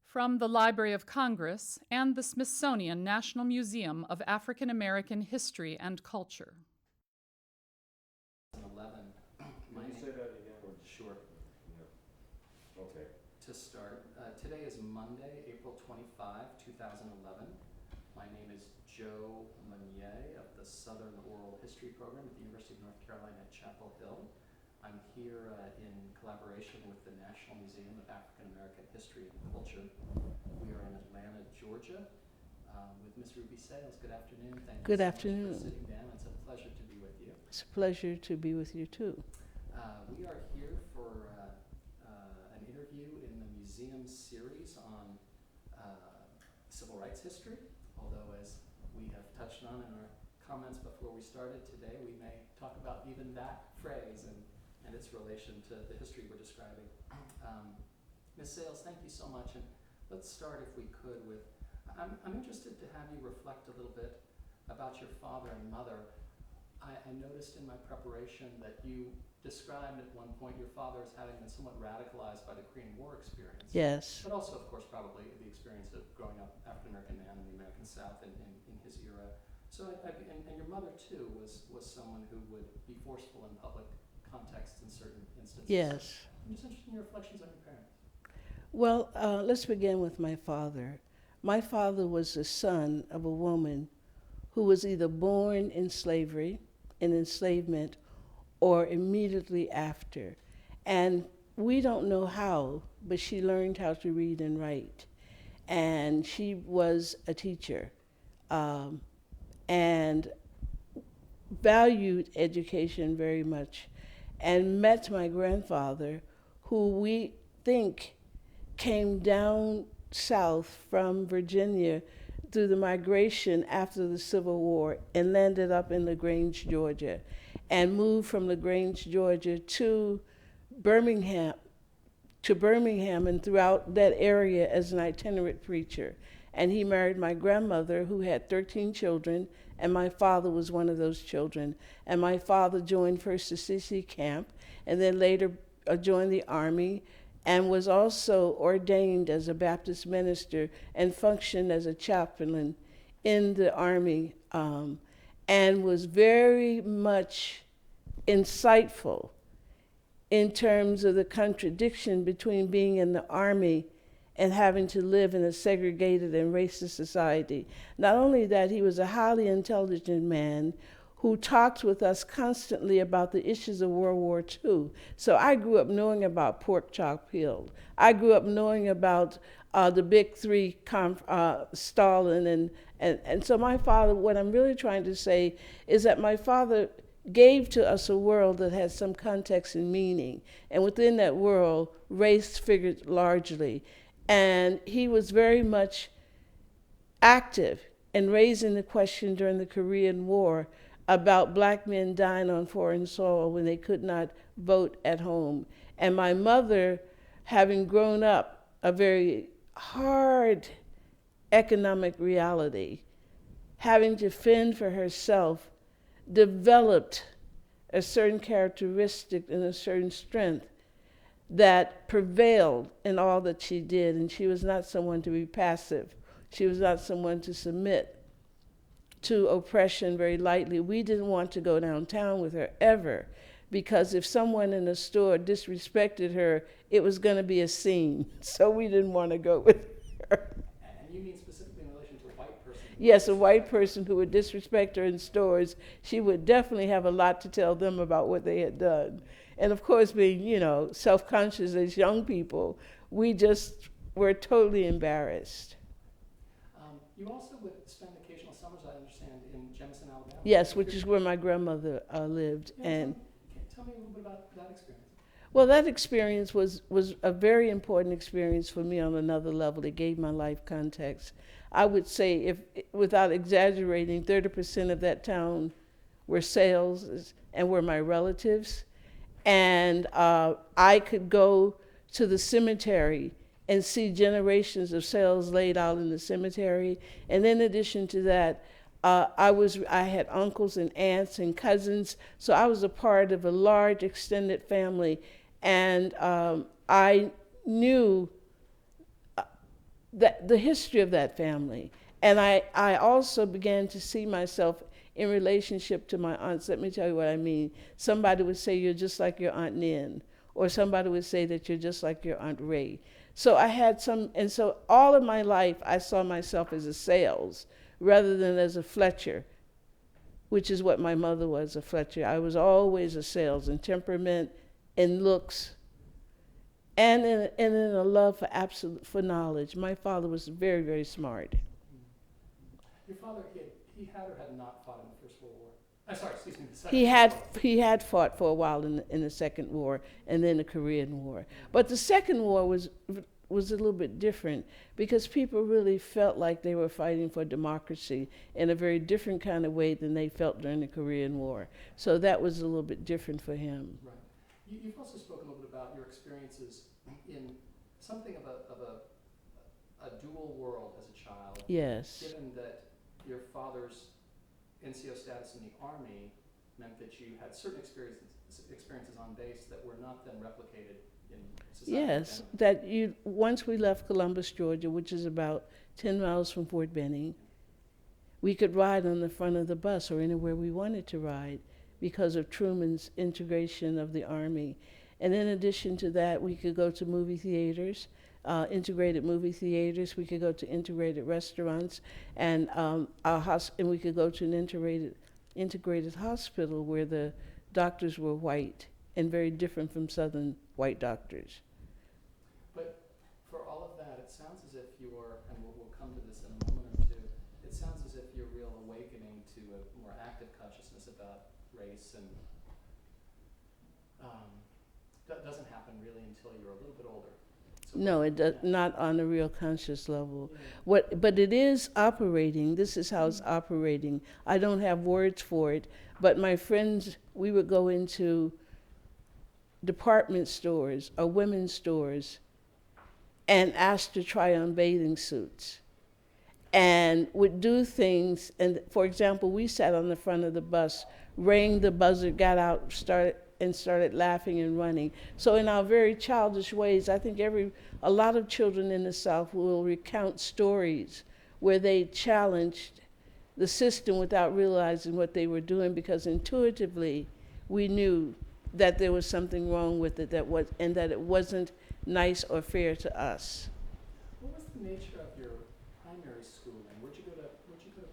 From the Library of Congress and the Smithsonian National Museum of African American History and Culture. 11. Can you say that again? Sure. Yeah. Okay. To start, today is Monday, April 25, 2011. My name is Joe Mosnier of the Southern Oral History Program at the University of North Carolina at Chapel Hill. I'm here in collaboration with the National Museum of African American History and Culture. We are in Atlanta, Georgia, with Ms. Ruby Sales. Good afternoon. Thank you Good so afternoon. much for sitting down. It's a pleasure to be with you. It's a pleasure to be with you too. We are here for an interview in the museum series on civil rights history, although as we have touched on in our comments before we started today, we may talk about even that phrase and its relation to the history we're describing. Ms. Sales, thank you so much, and let's start, if we could, with, I'm interested to have you reflect a little bit about your father and mother. I noticed in my preparation that you described at one point your father as having been somewhat radicalized by the Korean War experience. Yes. But also, of course, probably the experience of growing up African-American man in the American South in his era. So, and your mother, too, was someone who would be forceful in public contexts in certain instances. Yes. I'm just interested in your reflections on your parents. Well, let's begin with my father. My father was the son of a woman who was either born in slavery, in enslavement, or immediately after. And we don't know how, but she learned how to read and write. And she was a teacher and valued education very much, and met my grandfather, who we think came down south from Virginia through the migration after the Civil War and landed up in LaGrange, Georgia, and moved from LaGrange, Georgia to Birmingham, and throughout that area as an itinerant preacher. And he married my grandmother, who had 13 children, and my father was one of those children. And my father joined first the SNCC camp, and then later joined the Army, and was also ordained as a Baptist minister and functioned as a chaplain in the Army, and was very much insightful in terms of the contradiction between being in the Army and having to live in a segregated and racist society. Not only that, he was a highly intelligent man who talked with us constantly about the issues of World War II. So I grew up knowing about Pork Chop Hill. I grew up knowing about the Big Three, Stalin, and so my father, what I'm really trying to say is that my father gave to us a world that had some context and meaning, and within that world, race figured largely. And he was very much active in raising the question during the Korean War about black men dying on foreign soil when they could not vote at home. And my mother, having grown up a very hard economic reality, having to fend for herself, developed a certain characteristic and a certain strength that prevailed in all that she did. And she was not someone to be passive. She was not someone to submit to oppression very lightly. We didn't want to go downtown with her ever, because if someone in the store disrespected her, it was going to be a scene. So we didn't want to go with her. And you mean specifically in relation to a white person? Yes, a white person who would disrespect her in stores. She would definitely have a lot to tell them about what they had done. And of course, being, self-conscious as young people, we just were totally embarrassed. You also would spend occasional summers, I understand, in Jemison, Alabama. Yes, which is where my grandmother lived. Yeah, And tell me a little bit about that experience. well, that experience was a very important experience for me on another level. It gave my life context. I would say, if without exaggerating, 30% of that town were Sales and were my relatives. And I could go to the cemetery and see generations of Sales laid out in the cemetery. And in addition to that, I had uncles and aunts and cousins, so I was a part of a large extended family. And I knew the history of that family. And I also began to see myself in relationship to my aunts. Let me tell you what I mean. Somebody would say, you're just like your Aunt Nin, or somebody would say that you're just like your Aunt Ray. So I had some, and so all of my life I saw myself as a Sales rather than as a Fletcher, which is what my mother was, a Fletcher. I was always a Sales in temperament, in looks, and in a love for knowledge. My father was very, very smart. Your father, he had or had not fought in the First World War? Sorry, excuse me, the Second He World War. had fought for a while in the Second War and then the Korean War. But the Second War was a little bit different because people really felt like they were fighting for democracy in a very different kind of way than they felt during the Korean War. So that was a little bit different for him. Right. You've also spoken a little bit about your experiences in something of a dual world as a child. Yes. Given that your father's NCO status in the Army meant that you had certain experiences on base that were not then replicated in society. Yes, that once we left Columbus, Georgia, which is about 10 miles from Fort Benning, we could ride on the front of the bus or anywhere we wanted to ride because of Truman's integration of the Army. And in addition to that, we could go to movie theaters, integrated movie theaters. We could go to integrated restaurants, and we could go to an integrated hospital where the doctors were white and very different from Southern white doctors. But for all of that, it sounds as if you're, and we'll come to this in a moment or two, it sounds as if you're real awakening to a more active consciousness about race, and that doesn't happen really until you're a little bit older. So No, it does not on a real conscious level. But it is operating. This is how it's operating. I don't have words for it, but my friends, we would go into department stores or women's stores and ask to try on bathing suits, and would do things. And for example, we sat on the front of the bus, rang the buzzer, got out, started laughing and running. So in our very childish ways, I think a lot of children in the South will recount stories where they challenged the system without realizing what they were doing, because intuitively we knew that there was something wrong with it, and that it wasn't nice or fair to us. what was the nature of your primary schooling? Where'd you go to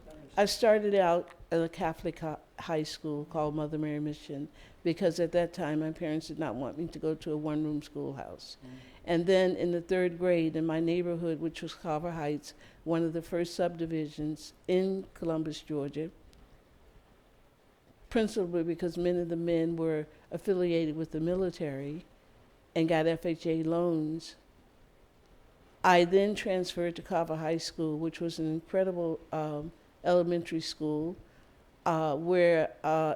primary school? I started out at a Catholic high school called Mother Mary Mission, because at that time my parents did not want me to go to a one-room schoolhouse. And then in the 3rd grade in my neighborhood, which was Carver Heights, one of the first subdivisions in Columbus, Georgia, principally because many of the men were affiliated with the military and got FHA loans. I then transferred to Carver High School, which was an incredible elementary school, where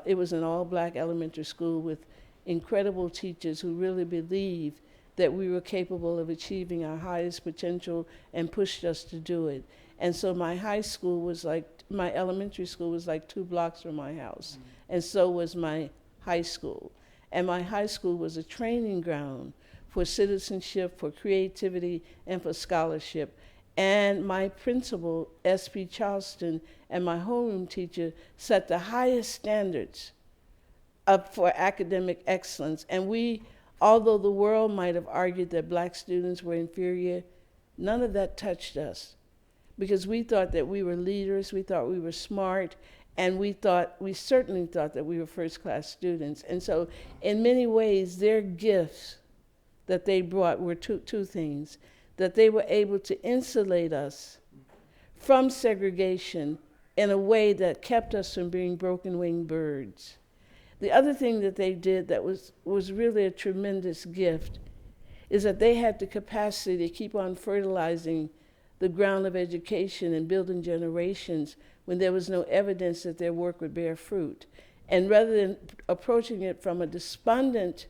it was an all-black elementary school with incredible teachers who really believed that we were capable of achieving our highest potential and pushed us to do it. And so my elementary school was like 2 blocks from my house, and so was my high school. And my high school was a training ground for citizenship, for creativity, and for scholarship. And my principal, S.P. Charleston, and my homeroom teacher set the highest standards up for academic excellence. And we, although the world might have argued that black students were inferior, none of that touched us, because we thought that we were leaders, we thought we were smart, and we certainly thought that we were first-class students. And so in many ways, their gifts that they brought were two things: that they were able to insulate us from segregation in a way that kept us from being broken-winged birds. The other thing that they did that was really a tremendous gift is that they had the capacity to keep on fertilizing the ground of education and building generations when there was no evidence that their work would bear fruit. And rather than approaching it from a despondent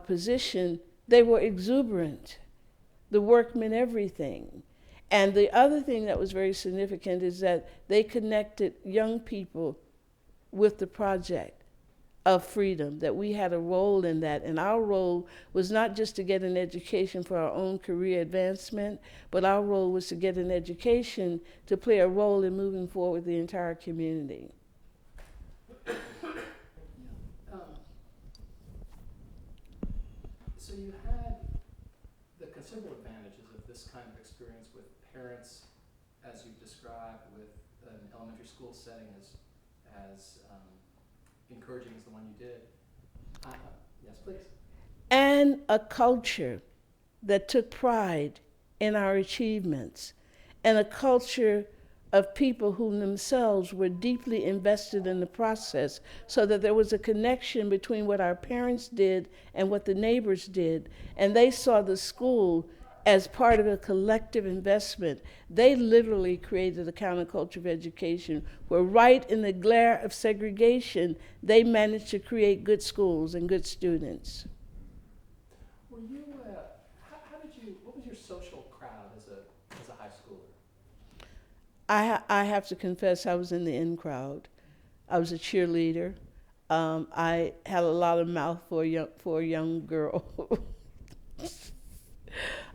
position, they were exuberant. The work meant everything. And the other thing that was very significant is that they connected young people with the project. of freedom, that we had a role in that. And our role was not just to get an education for our own career advancement, but our role was to get an education to play a role in moving forward the entire community. So you had the considerable advantages of this kind of experience with parents, as you described, with an elementary school setting as encouraging as the one you did. Yes, please. And a culture that took pride in our achievements, and a culture of people who themselves were deeply invested in the process, so that there was a connection between what our parents did and what the neighbors did. And they saw the school as part of a collective investment. They literally created a counterculture of education where, right in the glare of segregation, they managed to create good schools and good students. Were you, what was your social crowd as a high schooler? I have to confess, I was in the in crowd. I was a cheerleader. I had a lot of mouth for a young girl.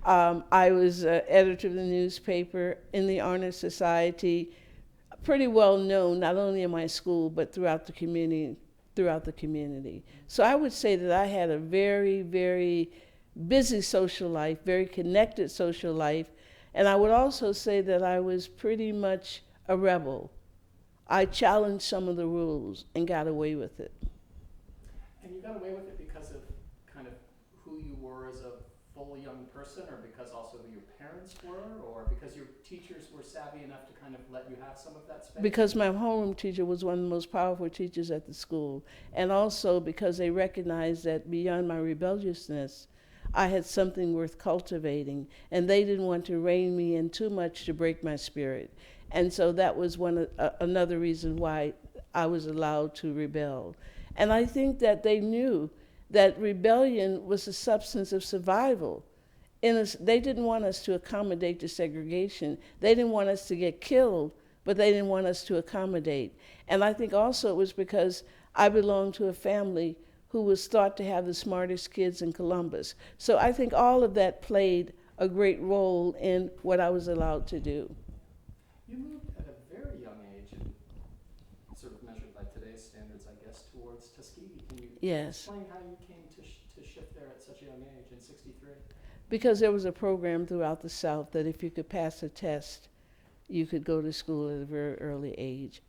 I was editor of the newspaper, in the Honor Society, pretty well known not only in my school but throughout the community. So I would say that I had a very, very busy social life, very connected social life, and I would also say that I was pretty much a rebel. I challenged some of the rules and got away with it. And you got away with it because of kind of who you were as a full young person, or because also who your parents were, or because your teachers were savvy enough to kind of let you have some of that space? Because my homeroom teacher was one of the most powerful teachers at the school, and also because they recognized that beyond my rebelliousness, I had something worth cultivating, and they didn't want to rein me in too much to break my spirit. And so that was another reason why I was allowed to rebel. And I think that they knew that rebellion was a substance of survival. They didn't want us to accommodate the segregation. They didn't want us to get killed, but they didn't want us to accommodate. And I think also it was because I belonged to a family who was thought to have the smartest kids in Columbus. So I think all of that played a great role in what I was allowed to do. You moved at a very young age, and sort of measured by today's standards, I guess, towards Tuskegee. Can you Yes. explain how you came to shift there at such a young age in '63? Because there was a program throughout the South that if you could pass a test, you could go to school at a very early age.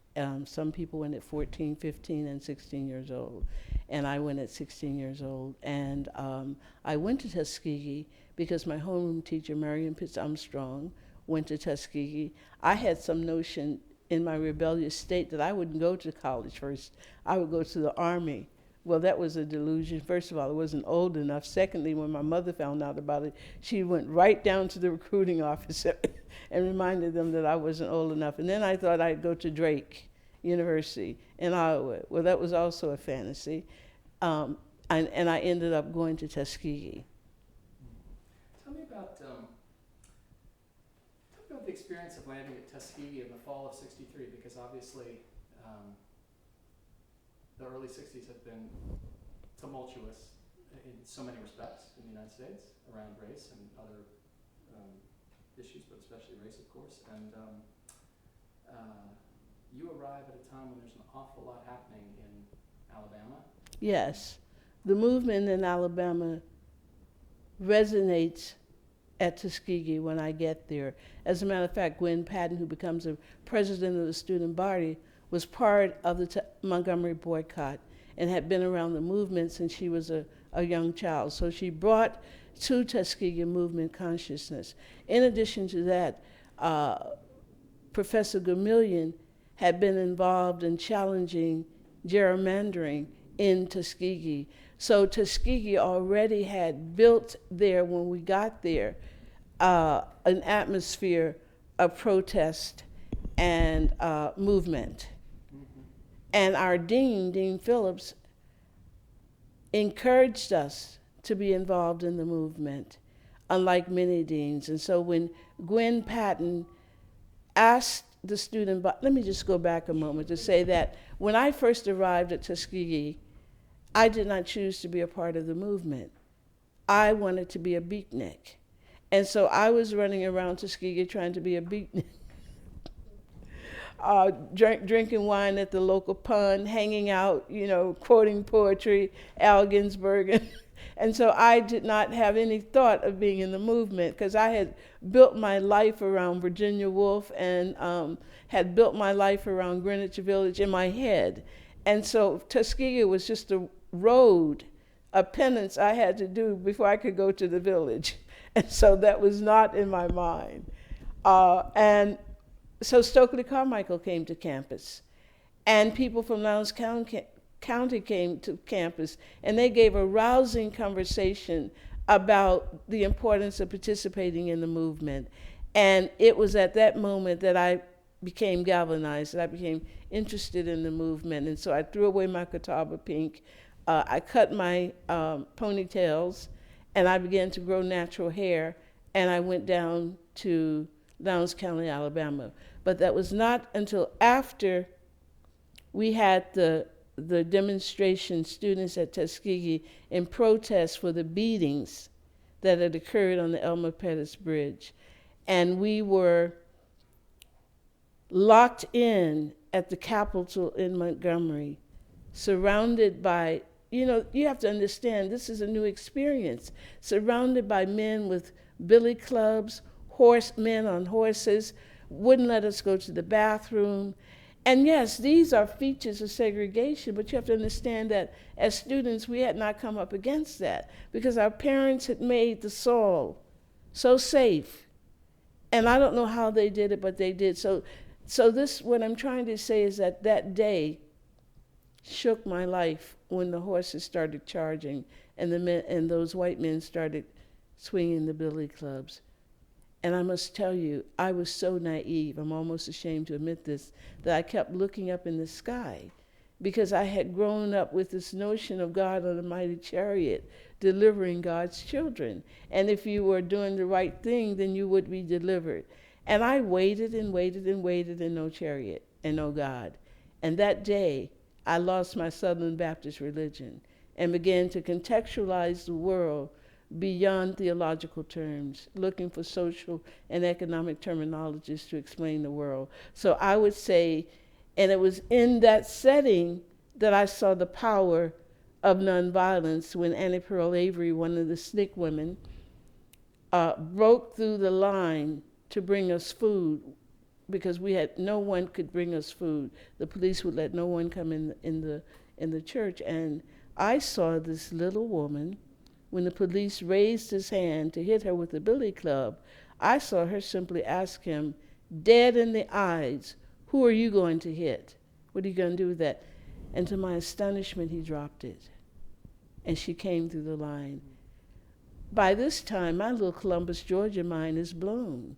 Some people went at 14, 15, and 16 years old. And I went at 16 years old. And I went to Tuskegee because my homeroom teacher, Marion Pitts Armstrong, went to Tuskegee. I had some notion in my rebellious state that I wouldn't go to college first. I would go to the Army. Well, that was a delusion. First of all, I wasn't old enough. Secondly, when my mother found out about it, she went right down to the recruiting office and reminded them that I wasn't old enough. And then I thought I'd go to Drake University in Iowa. Well, that was also a fantasy. And I ended up going to Tuskegee. Tell me about the experience of landing at Tuskegee in the fall of '63, because obviously the early '60s have been tumultuous in so many respects in the United States, around race and other issues, but especially race, of course. And you arrive at a time when there's an awful lot happening in Alabama. Yes, the movement in Alabama resonates at Tuskegee when I get there. As a matter of fact, Gwen Patton, who becomes the president of the student body, was part of the Montgomery boycott and had been around the movement since she was a young child. So she brought to Tuskegee movement consciousness. In addition to that, Professor Gamillion had been involved in challenging gerrymandering in Tuskegee. So Tuskegee already had built there, when we got there, an atmosphere of protest and movement. Mm-hmm. And our dean, Dean Phillips, encouraged us to be involved in the movement, unlike many deans. And so when Gwen Patton asked the student, let me just go back a moment to say that when I first arrived at Tuskegee, I did not choose to be a part of the movement. I wanted to be a beatnik. And so I was running around Tuskegee trying to be a beatnik. Drinking wine at the local pond, hanging out, quoting poetry, Al Ginsberg. And so I did not have any thought of being in the movement because I had built my life around Virginia Woolf and had built my life around Greenwich Village in my head. And so Tuskegee was just a road, a penance I had to do before I could go to the village. And so that was not in my mind. And so Stokely Carmichael came to campus, and people from Lowndes County came to campus, and they gave a rousing conversation about the importance of participating in the movement. And it was at that moment that I became galvanized, that I became interested in the movement. And so I threw away my Catawba pink. I cut my ponytails, and I began to grow natural hair, and I went down to Lowndes County, Alabama. But that was not until after we had the demonstration, students at Tuskegee, in protest for the beatings that had occurred on the Elmer Pettus Bridge. And we were locked in at the Capitol in Montgomery, surrounded by, you have to understand, this is a new experience, surrounded by men with billy clubs, men on horses, wouldn't let us go to the bathroom. And yes, these are features of segregation, but you have to understand that as students, we had not come up against that because our parents had made the soil so safe. And I don't know how they did it, but they did. So this, what I'm trying to say is that that day shook my life when the horses started charging and those white men started swinging the billy clubs. And I must tell you, I was so naive, I'm almost ashamed to admit this, that I kept looking up in the sky because I had grown up with this notion of God on a mighty chariot delivering God's children. And if you were doing the right thing, then you would be delivered. And I waited and waited and waited, and no chariot and no God. And that day, I lost my Southern Baptist religion and began to contextualize the world beyond theological terms, looking for social and economic terminologies to explain the world. So I would say, and it was in that setting that I saw the power of nonviolence when Annie Pearl Avery, one of the SNCC women, broke through the line to bring us food because no one could bring us food. The police would let no one come in the church. And I saw this little woman. When the police raised his hand to hit her with a billy club, I saw her simply ask him, dead in the eyes, who are you going to hit? What are you going to do with that? And to my astonishment, he dropped it. And she came through the line. By this time, my little Columbus, Georgia mind is blown.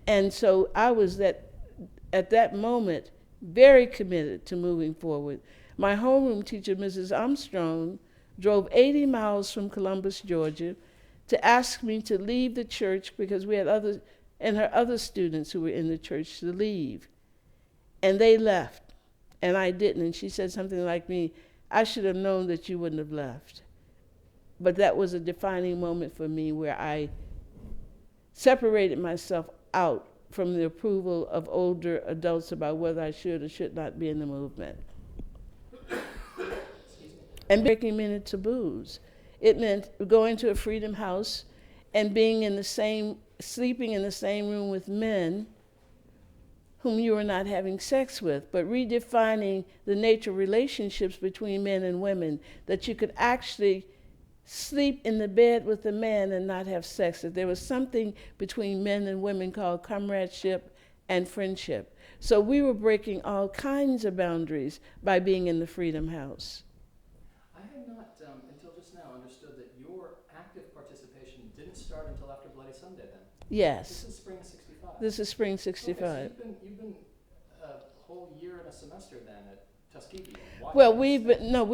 And so I was at that moment very committed to moving forward. My homeroom teacher, Mrs. Armstrong, drove 80 miles from Columbus, Georgia, to ask me to leave the church because we had her other students who were in the church to leave. And they left, and I didn't. And she said something like me, I should have known that you wouldn't have left. But that was a defining moment for me where I separated myself out from the approval of older adults about whether I should or should not be in the movement. And breaking many taboos. It meant going to a Freedom House and sleeping in the same room with men whom you were not having sex with, but redefining the nature of relationships between men and women, that you could actually sleep in the bed with a man and not have sex, that there was something between men and women called comradeship and friendship. So we were breaking all kinds of boundaries by being in the Freedom House. I had not, until just now, understood that your active participation didn't start until after Bloody Sunday then. Yes. This is spring '65. This is spring '65. Okay, so you've been a whole year and a semester then at Tuskegee. Well, we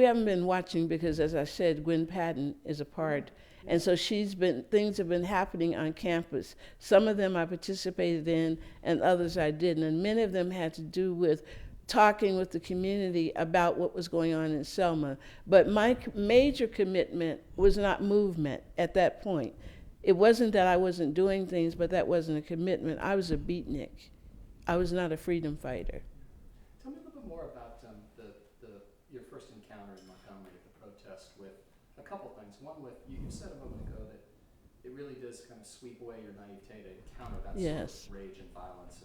haven't been watching because, as I said, Gwen Patton is a part. And so things have been happening on campus. Some of them I participated in and others I didn't. And many of them had to do with talking with the community about what was going on in Selma. But my major commitment was not movement at that point. It wasn't that I wasn't doing things, but that wasn't a commitment. I was a beatnik. I was not a freedom fighter. Tell me a little bit more about your first encounter in Montgomery at the protest with a couple things. One with, you said a moment ago that it really does kind of sweep away your naivete to encounter that Yes. sort of rage and violence,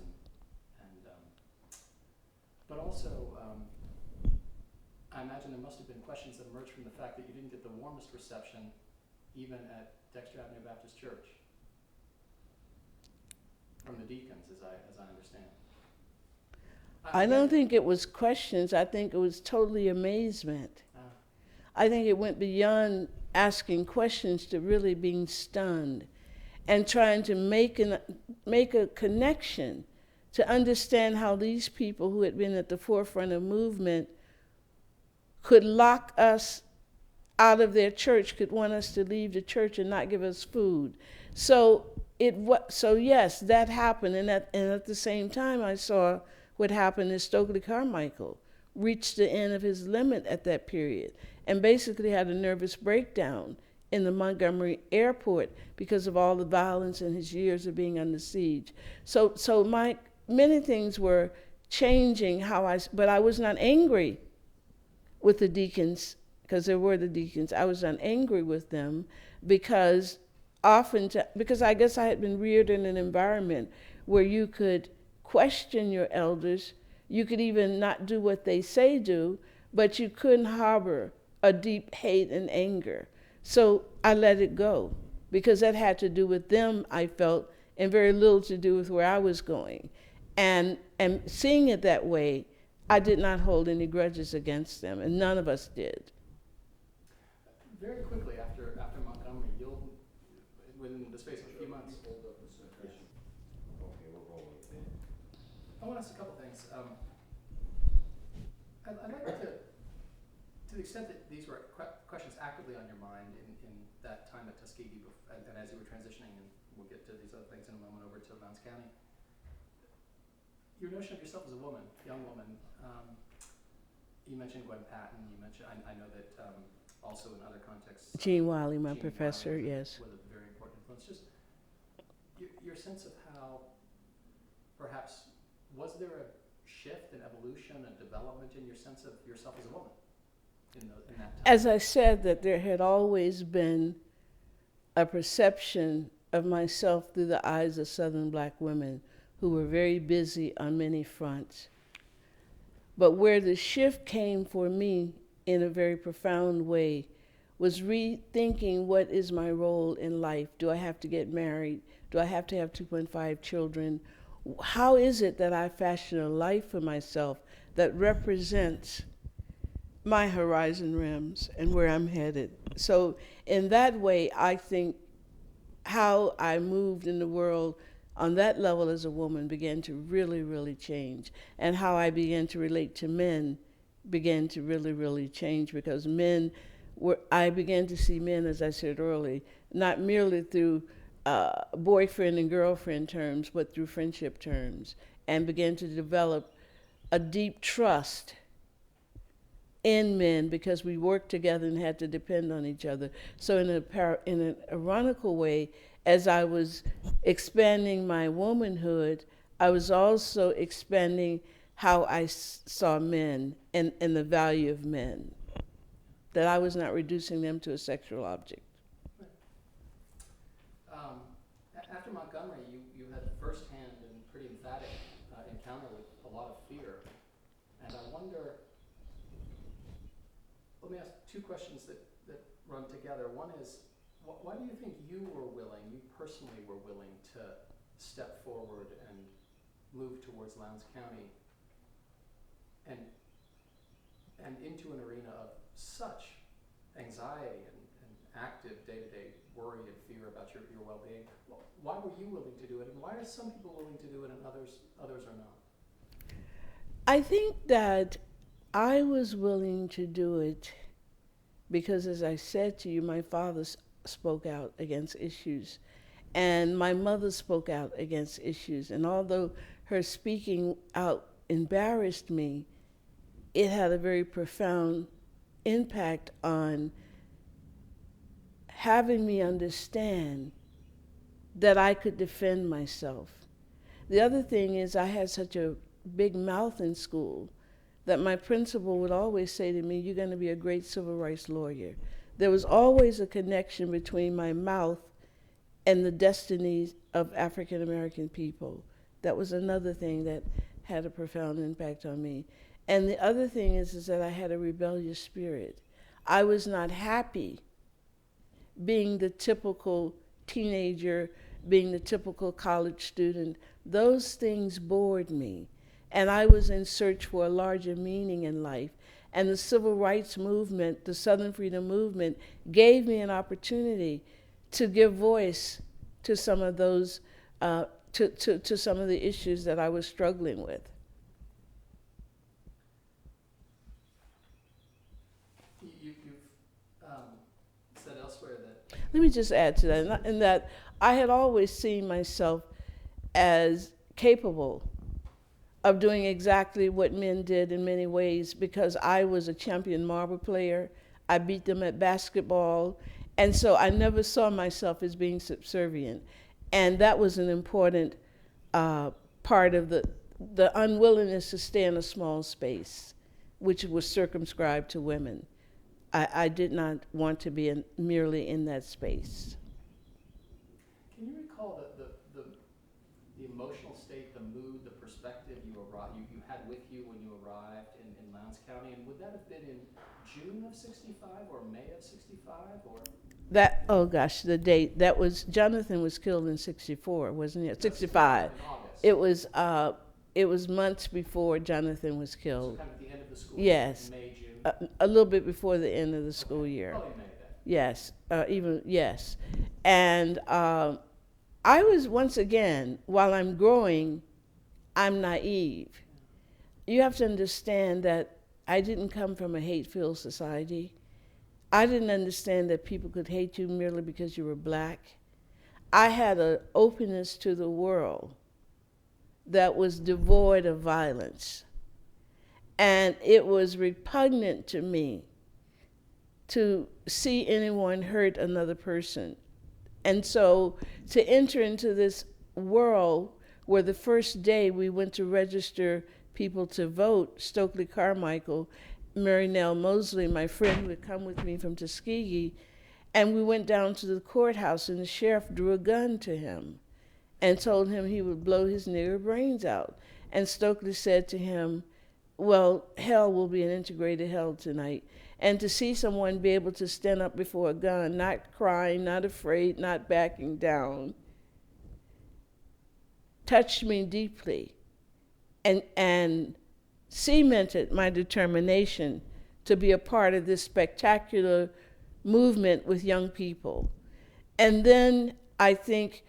but also I imagine there must have been questions that emerged from the fact that you didn't get the warmest reception even at Dexter Avenue Baptist Church from the deacons, as I understand. I don't think it was questions. I think it was totally amazement. I think it went beyond asking questions to really being stunned and trying to make a connection to understand how these people who had been at the forefront of movement could lock us out of their church, could want us to leave the church and not give us food. So yes, that happened, and at the same time I saw what happened is Stokely Carmichael reached the end of his limit at that period and basically had a nervous breakdown in the Montgomery airport because of all the violence and his years of being under siege. So many things were changing but I was not angry with the deacons, because there were the deacons. I was not angry with them because I guess I had been reared in an environment where you could question your elders. You could even not do what they say do, but you couldn't harbor a deep hate and anger. So I let it go because that had to do with them, I felt, and very little to do with where I was going. And seeing it that way, I did not hold any grudges against them, and none of us did. Very quickly after Montgomery, within the space of a few months. Hold up a second. Yes. Okay, we're rolling. I want to ask a couple things. I'd like to the extent that these were questions actively on your mind in that time at Tuskegee, and as you were transitioning, and we'll get to these other things in a moment, over to Lowndes County, your notion of yourself as a woman, young woman, you mentioned Gwen Patton, you mentioned, I know that also in other contexts, Gene Wiley, my Gene professor, Wiley yes. was a very important influence. Just your sense of how, perhaps, was there a shift, an evolution, a development in your sense of yourself as a woman in that time? As I said, that there had always been a perception of myself through the eyes of Southern Black women who were very busy on many fronts. But where the shift came for me in a very profound way was rethinking, what is my role in life? Do I have to get married? Do I have to have 2.5 children? How is it that I fashion a life for myself that represents my horizon rims and where I'm headed? So in that way, I think how I moved in the world on that level as a woman began to really, really change. And how I began to relate to men began to really, really change, because I began to see men, as I said earlier, not merely through boyfriend and girlfriend terms, but through friendship terms, and began to develop a deep trust in men because we worked together and had to depend on each other. So in an ironical way, as I was expanding my womanhood, I was also expanding how I saw men and the value of men, that I was not reducing them to a sexual object. After Montgomery, you had firsthand and pretty emphatic encounter with a lot of fear. And I wonder, let me ask two questions that run together. One is, why do you think you personally were willing to step forward and move towards Lowndes County and into an arena of such anxiety and active day-to-day worry and fear about your well-being? Why were you willing to do it, and why are some people willing to do it and others are not? I think that I was willing to do it because, as I said to you, my father spoke out against issues, and my mother spoke out against issues. And although her speaking out embarrassed me, it had a very profound impact on having me understand that I could defend myself. The other thing is I had such a big mouth in school that my principal would always say to me, "You're going to be a great civil rights lawyer." There was always a connection between my mouth and the destinies of African American people. That was another thing that had a profound impact on me. And the other thing is that I had a rebellious spirit. I was not happy being the typical teenager, being the typical college student. Those things bored me. And I was in search for a larger meaning in life. And the civil rights movement, the Southern Freedom Movement, gave me an opportunity to give voice to some of those, to some of the issues that I was struggling with. You've said elsewhere that Let me just add to that, in that I had always seen myself as capable of doing exactly what men did in many ways because I was a champion marble player. I beat them at basketball. And so I never saw myself as being subservient. And that was an important part of the unwillingness to stay in a small space, which was circumscribed to women. I did not want to be merely in that space. Can you recall the emotional state, the mood, the perspective you had with you when you arrived in Lowndes County? And would that have been in June of '65 or May of '65 or? That, oh gosh, the date, that was, Jonathan was killed in '64, wasn't it? '65. In August. It was months before Jonathan was So killed. kind of at the end of the school Yes. year, May, June. A little bit before the end of the school year. Probably May then. Yes, yes. And I was, once again, while I'm growing, I'm naive. You have to understand that I didn't come from a hate-filled society. I didn't understand that people could hate you merely because you were black. I had an openness to the world that was devoid of violence. And it was repugnant to me to see anyone hurt another person. And so to enter into this world where the first day we went to register people to vote, Stokely Carmichael, Mary Nell Mosley, my friend who had come with me from Tuskegee, and we went down to the courthouse and the sheriff drew a gun to him and told him he would blow his nigger brains out. And Stokely said to him, "Well, hell will be an integrated hell tonight." And to see someone be able to stand up before a gun, not crying, not afraid, not backing down, touched me deeply and cemented my determination to be a part of this spectacular movement with young people. And then I think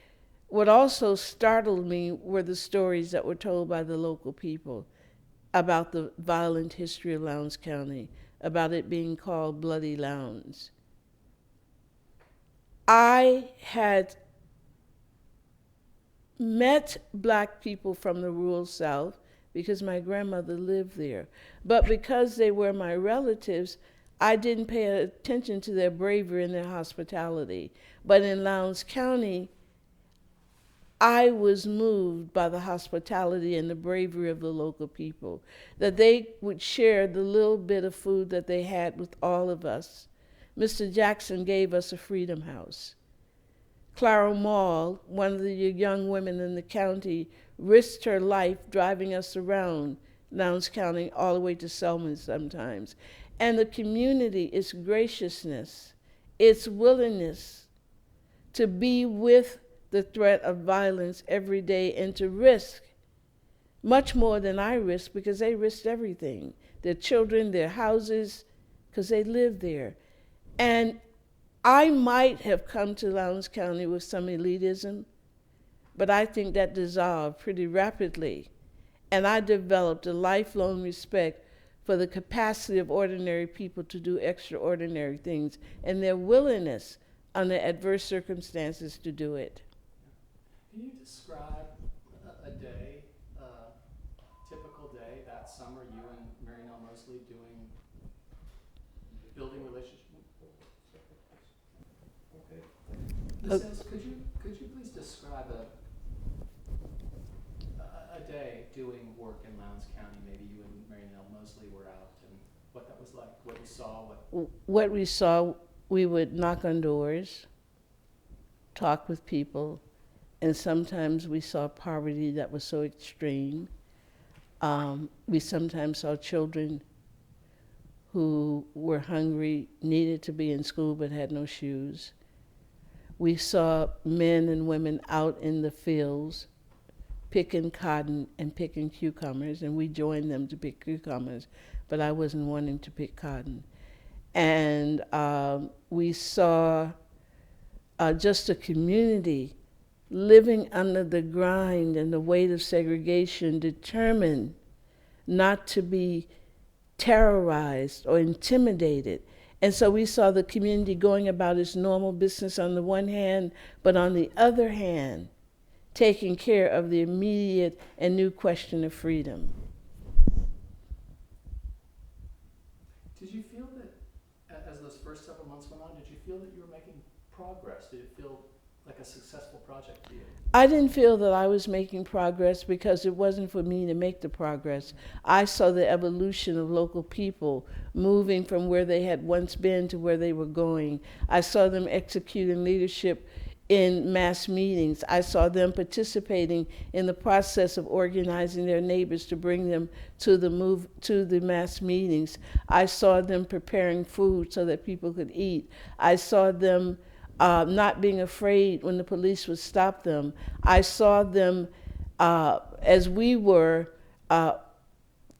what also startled me were the stories that were told by the local people about the violent history of Lowndes County, about it being called Bloody Lowndes. I had met black people from the rural South because my grandmother lived there. But because they were my relatives, I didn't pay attention to their bravery and their hospitality. But in Lowndes County, I was moved by the hospitality and the bravery of the local people, that they would share the little bit of food that they had with all of us. Mr. Jackson gave us a Freedom House. Clara Mall, one of the young women in the county, risked her life driving us around Lowndes County all the way to Selma sometimes. And the community, its graciousness, its willingness to be with the threat of violence every day and to risk much more than I risked because they risked everything, their children, their houses, because they lived there. And I might have come to Lowndes County with some elitism, but I think that dissolved pretty rapidly. And I developed a lifelong respect for the capacity of ordinary people to do extraordinary things and their willingness under adverse circumstances to do it. Can you describe a day typical day that summer, you and Mary Nell Mosley building relationships? Okay. Ms. Sales, could you please describe a day doing work in Lowndes County? Maybe you and Mary Nell Mosley were out, and what that was like, what you saw, What we saw, we would knock on doors, talk with people, and sometimes we saw poverty that was so extreme. We sometimes saw children who were hungry, needed to be in school but had no shoes. We saw men and women out in the fields picking cotton and picking cucumbers, and we joined them to pick cucumbers, but I wasn't wanting to pick cotton. And we saw just a community living under the grind and the weight of segregation, determined not to be terrorized or intimidated. And so we saw the community going about its normal business on the one hand, but on the other hand, taking care of the immediate and new question of freedom. Did you feel that, as those first several months went on, did you feel that you were making progress? Did it feel like a successful project for you? I didn't feel that I was making progress because it wasn't for me to make the progress. I saw the evolution of local people moving from where they had once been to where they were going. I saw them executing leadership in mass meetings. I saw them participating in the process of organizing their neighbors to bring them to the mass meetings. I saw them preparing food so that people could eat. I saw them not being afraid when the police would stop them. I saw them, as we were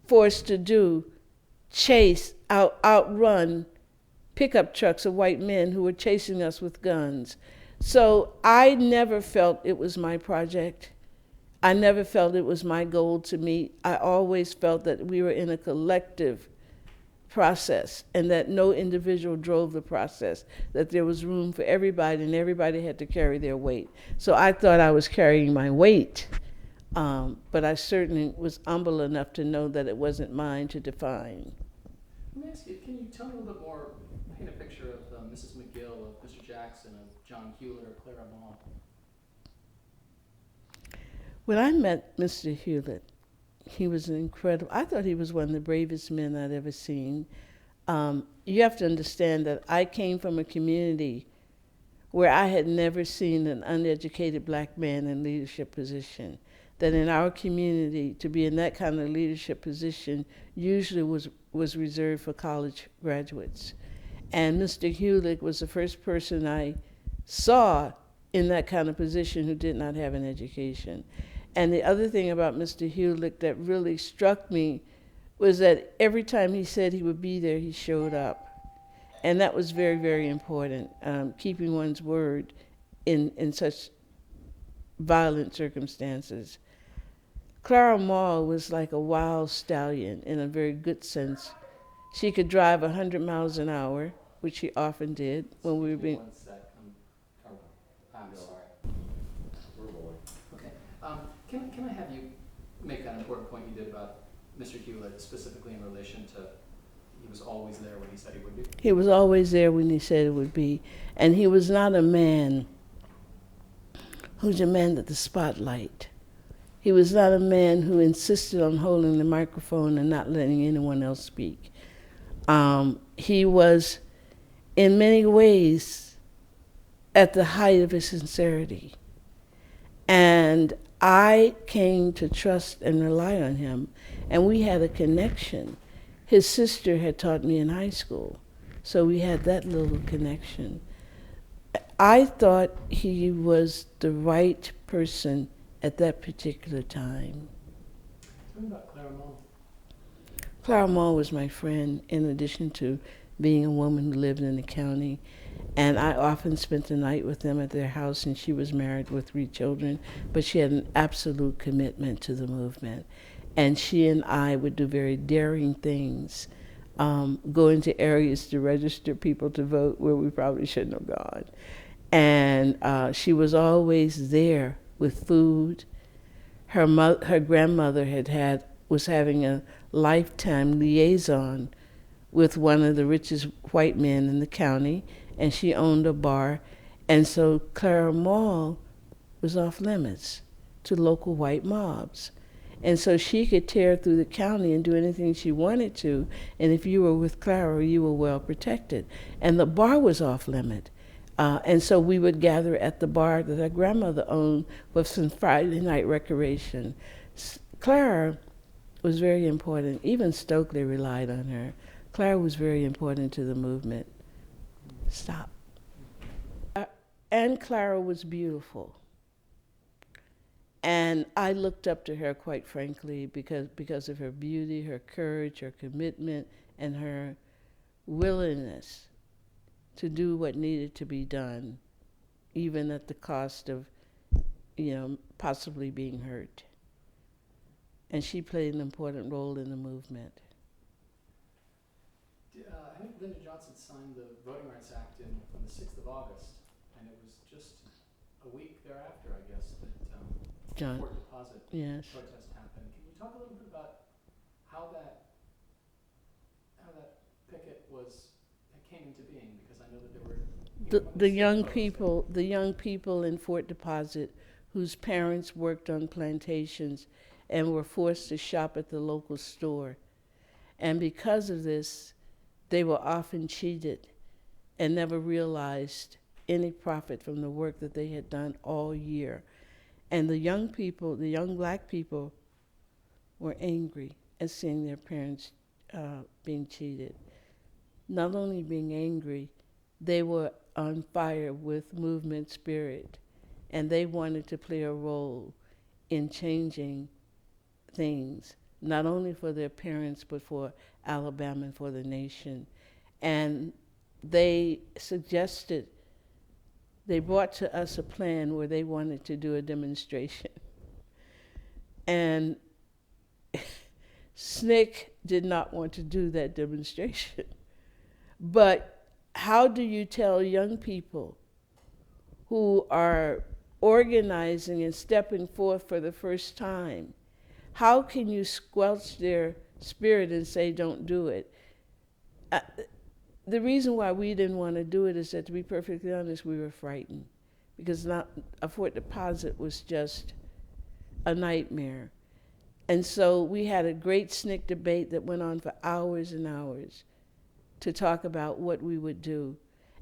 forced to do, outrun pickup trucks of white men who were chasing us with guns. So I never felt it was my project. I never felt it was my goal to meet. I always felt that we were in a collective process and that no individual drove the process, that there was room for everybody and everybody had to carry their weight. So I thought I was carrying my weight, but I certainly was humble enough to know that it wasn't mine to define. Let me ask you, can you tell me a little bit more, paint a picture of Mrs. McGill, of Mr. Jackson, of John Hewlett, or Clara Mall? When I met Mr. Hewlett, he was I thought he was one of the bravest men I'd ever seen. You have to understand that I came from a community where I had never seen an uneducated black man in leadership position. That in our community, to be in that kind of leadership position usually was reserved for college graduates. And Mr. Hewlett was the first person I saw in that kind of position who did not have an education. And the other thing about Mr. Hewlett that really struck me was that every time he said he would be there, he showed up. And that was very, very important, keeping one's word in such violent circumstances. Clara Mall was like a wild stallion in a very good sense. She could drive 100 miles an hour, which she often did when we were being... One sec. I'm sorry. We're rolling. Okay. Can I have you make an important point you did about Mr. Hewlett, specifically in relation to he was always there when he said he would be? He was always there when he said it would be. And he was not a man who demanded the spotlight. He was not a man who insisted on holding the microphone and not letting anyone else speak. He was, in many ways, at the height of his sincerity. And I came to trust and rely on him, and we had a connection. His sister had taught me in high school, so we had that little connection. I thought he was the right person at that particular time. Tell me about Clara Mall. Clara Mall was my friend, in addition to being a woman who lived in the county. And I often spent the night with them at their house, and she was married with 3 children, but she had an absolute commitment to the movement. And she and I would do very daring things, go into areas to register people to vote where we probably shouldn't have gone. And she was always there with food. Her grandmother had was having a lifetime liaison with one of the richest white men in the county, and she owned a bar. And so Clara Mall was off limits to local white mobs. And so she could tear through the county and do anything she wanted to, and if you were with Clara, you were well protected. And the bar was off limit. And so we would gather at the bar that our grandmother owned with some Friday night recreation. Clara was very important. Even Stokely relied on her. Clara was very important to the movement. Stop. And Clara was beautiful. And I looked up to her, quite frankly, because of her beauty, her courage, her commitment, and her willingness to do what needed to be done, even at the cost of, possibly being hurt. And she played an important role in the movement. I think Lyndon Johnson signed the Voting Rights Act on the 6th of August, and it was just a week thereafter, I guess, that Fort Deposit protest happened. Can you talk a little bit about how that picket came into being? Because I know that there were the young people in Fort Deposit whose parents worked on plantations and were forced to shop at the local store. And because of this, they were often cheated and never realized any profit from the work that they had done all year. And the young people, the young black people, were angry at seeing their parents being cheated. Not only being angry, they were on fire with movement spirit, and they wanted to play a role in changing things, not only for their parents, but for Alabama and for the nation. And they brought to us a plan where they wanted to do a demonstration. And SNCC did not want to do that demonstration. But how do you tell young people who are organizing and stepping forth for the first time, how can you squelch their spirit and say, don't do it? The reason why we didn't want to do it is that, to be perfectly honest, we were frightened, because a Fort Deposit was just a nightmare. And so we had a great SNCC debate that went on for hours and hours to talk about what we would do.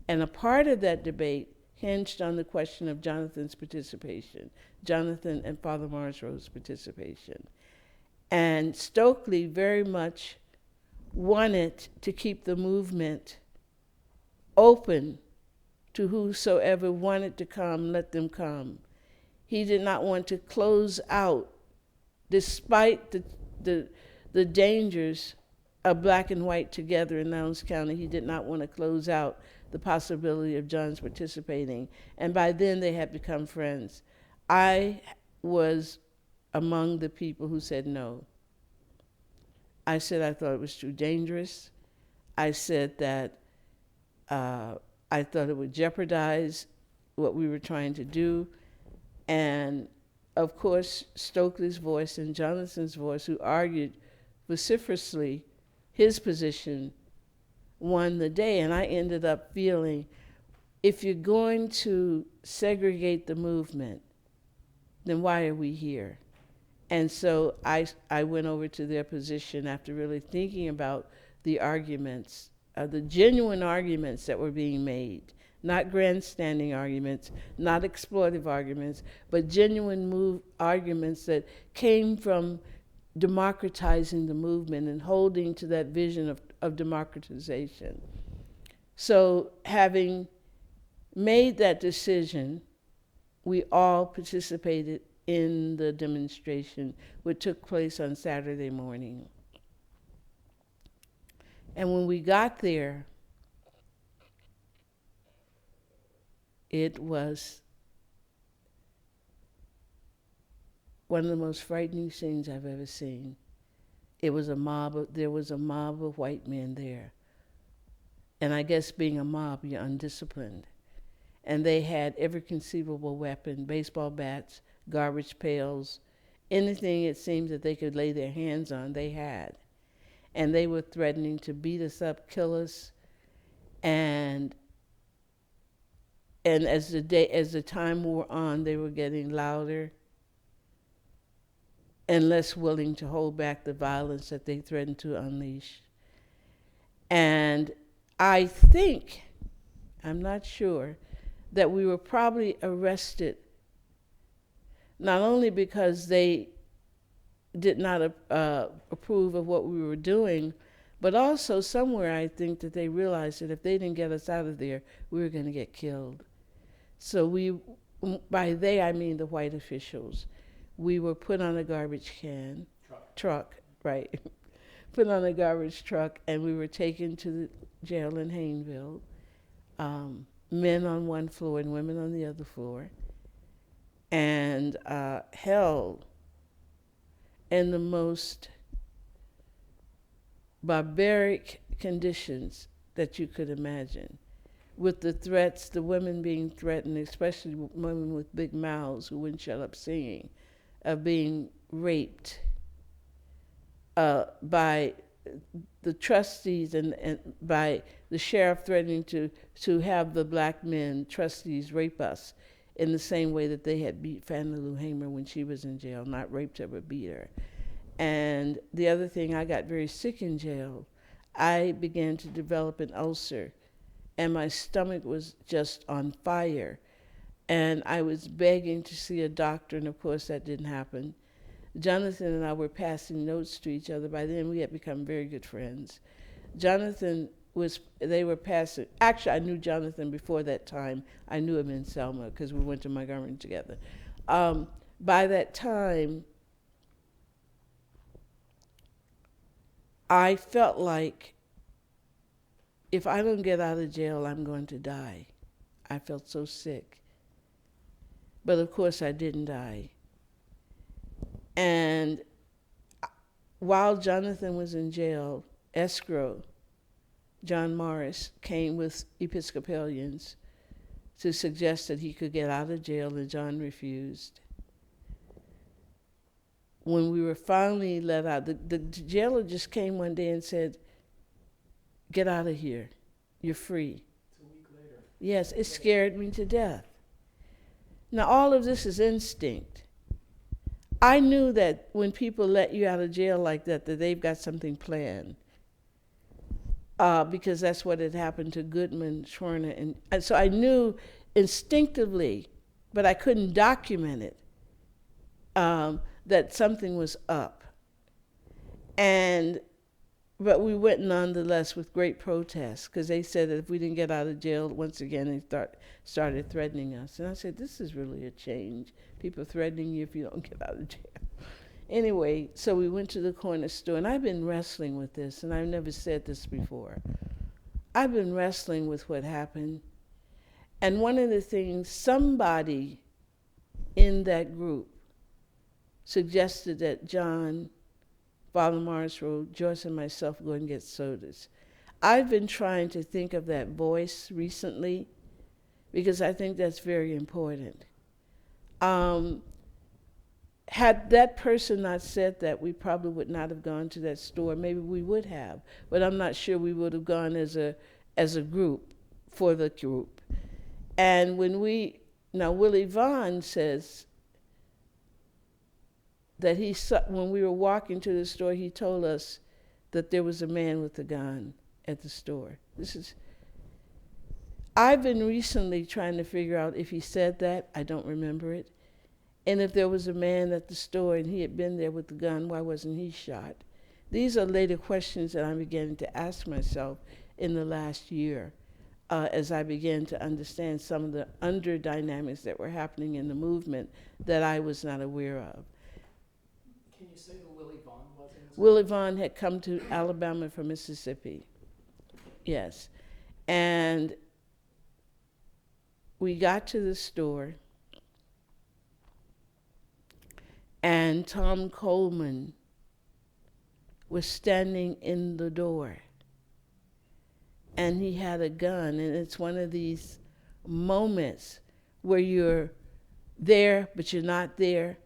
And a part of that debate hinged on the question of Jonathan's participation, Jonathan and Father Marsro's participation. And Stokely very much wanted to keep the movement open to whosoever wanted to come, let them come. He did not want to close out, despite the dangers of black and white together in Lowndes County. He did not want to close out the possibility of John's participating. And by then they had become friends. I was among the people who said no. I said I thought it was too dangerous. I said that I thought it would jeopardize what we were trying to do. And of course, Stokely's voice and Jonathan's voice, who argued vociferously his position, won the day. And I ended up feeling, if you're going to segregate the movement, then why are we here? And so I went over to their position after really thinking about the arguments, the genuine arguments that were being made, not grandstanding arguments, not exploitive arguments, but genuine arguments that came from democratizing the movement and holding to that vision of democratization. So having made that decision, we all participated in the demonstration, which took place on Saturday morning. And when we got there, it was one of the most frightening scenes I've ever seen. There was a mob of white men there. And I guess being a mob, you're undisciplined. And they had every conceivable weapon, baseball bats, garbage pails, anything it seems that they could lay their hands on, they had. And they were threatening to beat us up, kill us, and as the time wore on, they were getting louder and less willing to hold back the violence that they threatened to unleash. And I think, I'm not sure, that we were probably arrested not only because they did not approve of what we were doing, but also somewhere I think that they realized that if they didn't get us out of there, we were going to get killed. So by they I mean the white officials, we were put on a garbage can, truck, right, put on a garbage truck, and we were taken to the jail in Hayneville, men on one floor and women on the other floor, and held in the most barbaric conditions that you could imagine, with the threats, the women being threatened, especially women with big mouths who wouldn't shut up singing, of being raped by the trustees and by the sheriff threatening to have the black men, trustees, rape us in the same way that they had beat Fannie Lou Hamer when she was in jail, not raped her, but beat her. And the other thing, I got very sick in jail. I began to develop an ulcer, and my stomach was just on fire. And I was begging to see a doctor, and of course that didn't happen. Jonathan and I were passing notes to each other. By then we had become very good friends. They were passing, actually I knew Jonathan before that time. I knew him in Selma because we went to Montgomery together. By that time, I felt like if I don't get out of jail, I'm going to die. I felt so sick. But of course I didn't die. And while Jonathan was in jail, escrow, John Morris, came with Episcopalians to suggest that he could get out of jail, and John refused. When we were finally let out, the jailer just came one day and said, "Get out of here, you're free." It's a week later. Yes, it scared me to death. Now all of this is instinct. I knew that when people let you out of jail like that they've got something planned. Because that's what had happened to Goodman, Schwerner, and so I knew instinctively, but I couldn't document it, that something was up. But we went nonetheless with great protest, because they said that if we didn't get out of jail, once again they started threatening us. And I said, this is really a change. People threatening you if you don't get out of jail. Anyway, so we went to the corner store, and I've been wrestling with this, and I've never said this before. I've been wrestling with what happened. And one of the things, somebody in that group suggested that John, Father Morris Road, Joyce and myself go and get sodas. I've been trying to think of that voice recently because I think that's very important. Had that person not said that, we probably would not have gone to that store. Maybe we would have, but I'm not sure we would have gone as a group, for the group. And now Willie Vaughn says that when we were walking to the store, he told us that there was a man with a gun at the store. I've been recently trying to figure out if he said that. I don't remember it. And if there was a man at the store and he had been there with the gun, why wasn't he shot? These are later questions that I'm beginning to ask myself in the last year, as I began to understand some of the under dynamics that were happening in the movement that I was not aware of. Can you say who Willie Vaughn was? Willie Vaughn had come to Alabama from Mississippi. Yes. And we got to the store, and Tom Coleman was standing in the door, and he had a gun. And it's one of these moments where you're there, but you're not there.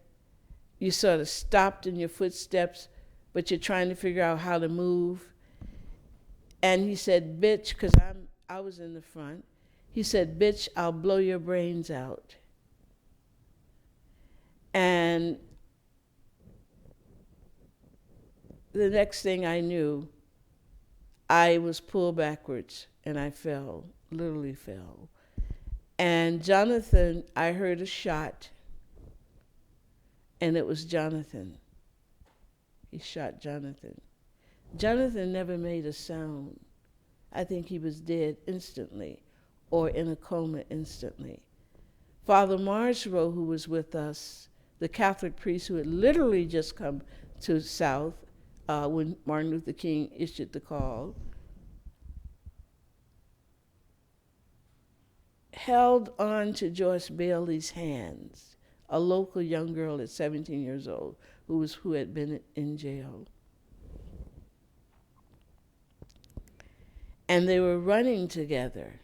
you sort of stopped in your footsteps, but you're trying to figure out how to move. And he said, bitch, because I was in the front. He said, bitch, I'll blow your brains out. And the next thing I knew, I was pulled backwards and I fell, literally fell. And Jonathan, I heard a shot, and it was Jonathan. He shot Jonathan. Jonathan never made a sound. I think he was dead instantly or in a coma instantly. Father Marsrow, who was with us, the Catholic priest who had literally just come to South when Martin Luther King issued the call, held on to Joyce Bailey's hands, a local young girl at 17 years old who had been in jail. And they were running together.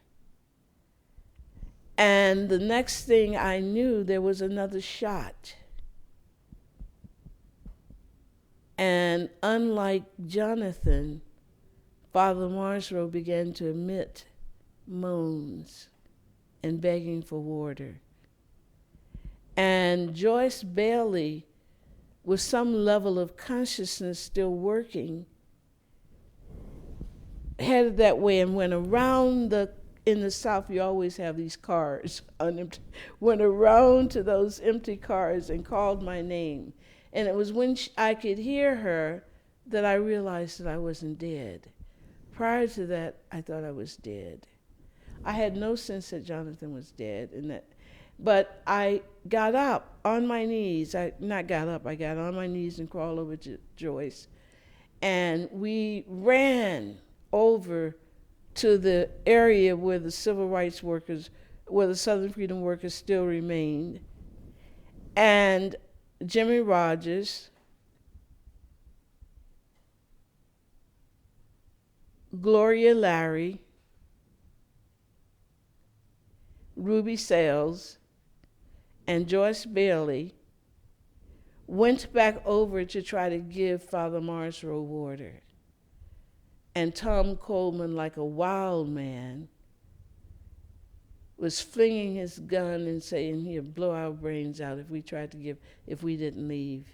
And the next thing I knew, there was another shot. And unlike Jonathan, Father Marsrow began to emit moans and begging for water. And Joyce Bailey, with some level of consciousness still working, headed that way and went around in the South, you always have these cars, went around to those empty cars and called my name. And it was when I could hear her that I realized that I wasn't dead. Prior to that, I thought I was dead. I had no sense that Jonathan was dead, but I got up on my knees. I got on my knees and crawled over to Joyce. And we ran over to the area where the civil rights workers, where the Southern Freedom workers still remained. And Jimmy Rogers, Gloria Larry, Ruby Sales, and Joyce Bailey went back over to try to give Father Marsrow water. And Tom Coleman, like a wild man, was flinging his gun and saying he'd blow our brains out if we didn't leave.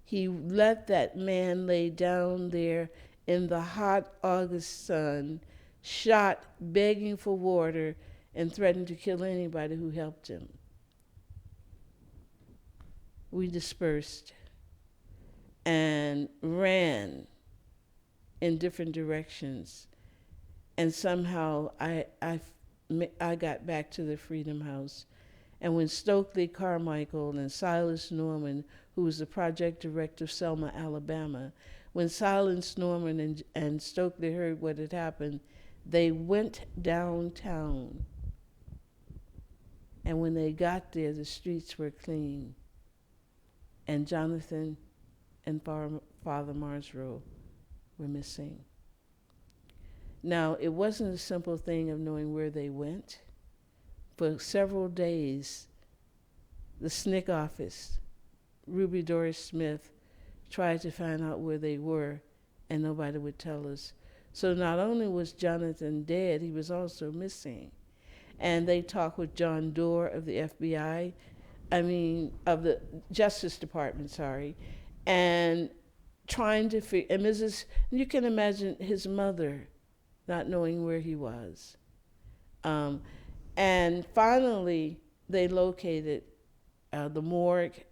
He let that man lay down there in the hot August sun, shot, begging for water, and threatened to kill anybody who helped him. We dispersed and ran in different directions. And somehow I got back to the Freedom House. And when Stokely Carmichael and Silas Norman, who was the project director of Selma, Alabama, when Silas Norman and Stokely heard what had happened, they went downtown. And when they got there, the streets were clean. And Jonathan and Father Marsrow were missing. Now, it wasn't a simple thing of knowing where they went. For several days, the SNCC office, Ruby Doris Smith, tried to find out where they were, and nobody would tell us. So not only was Jonathan dead, he was also missing. And they talked with John Doerr of the FBI, of the Justice Department, and trying to figure, and you can imagine his mother not knowing where he was. And finally, they located the morgue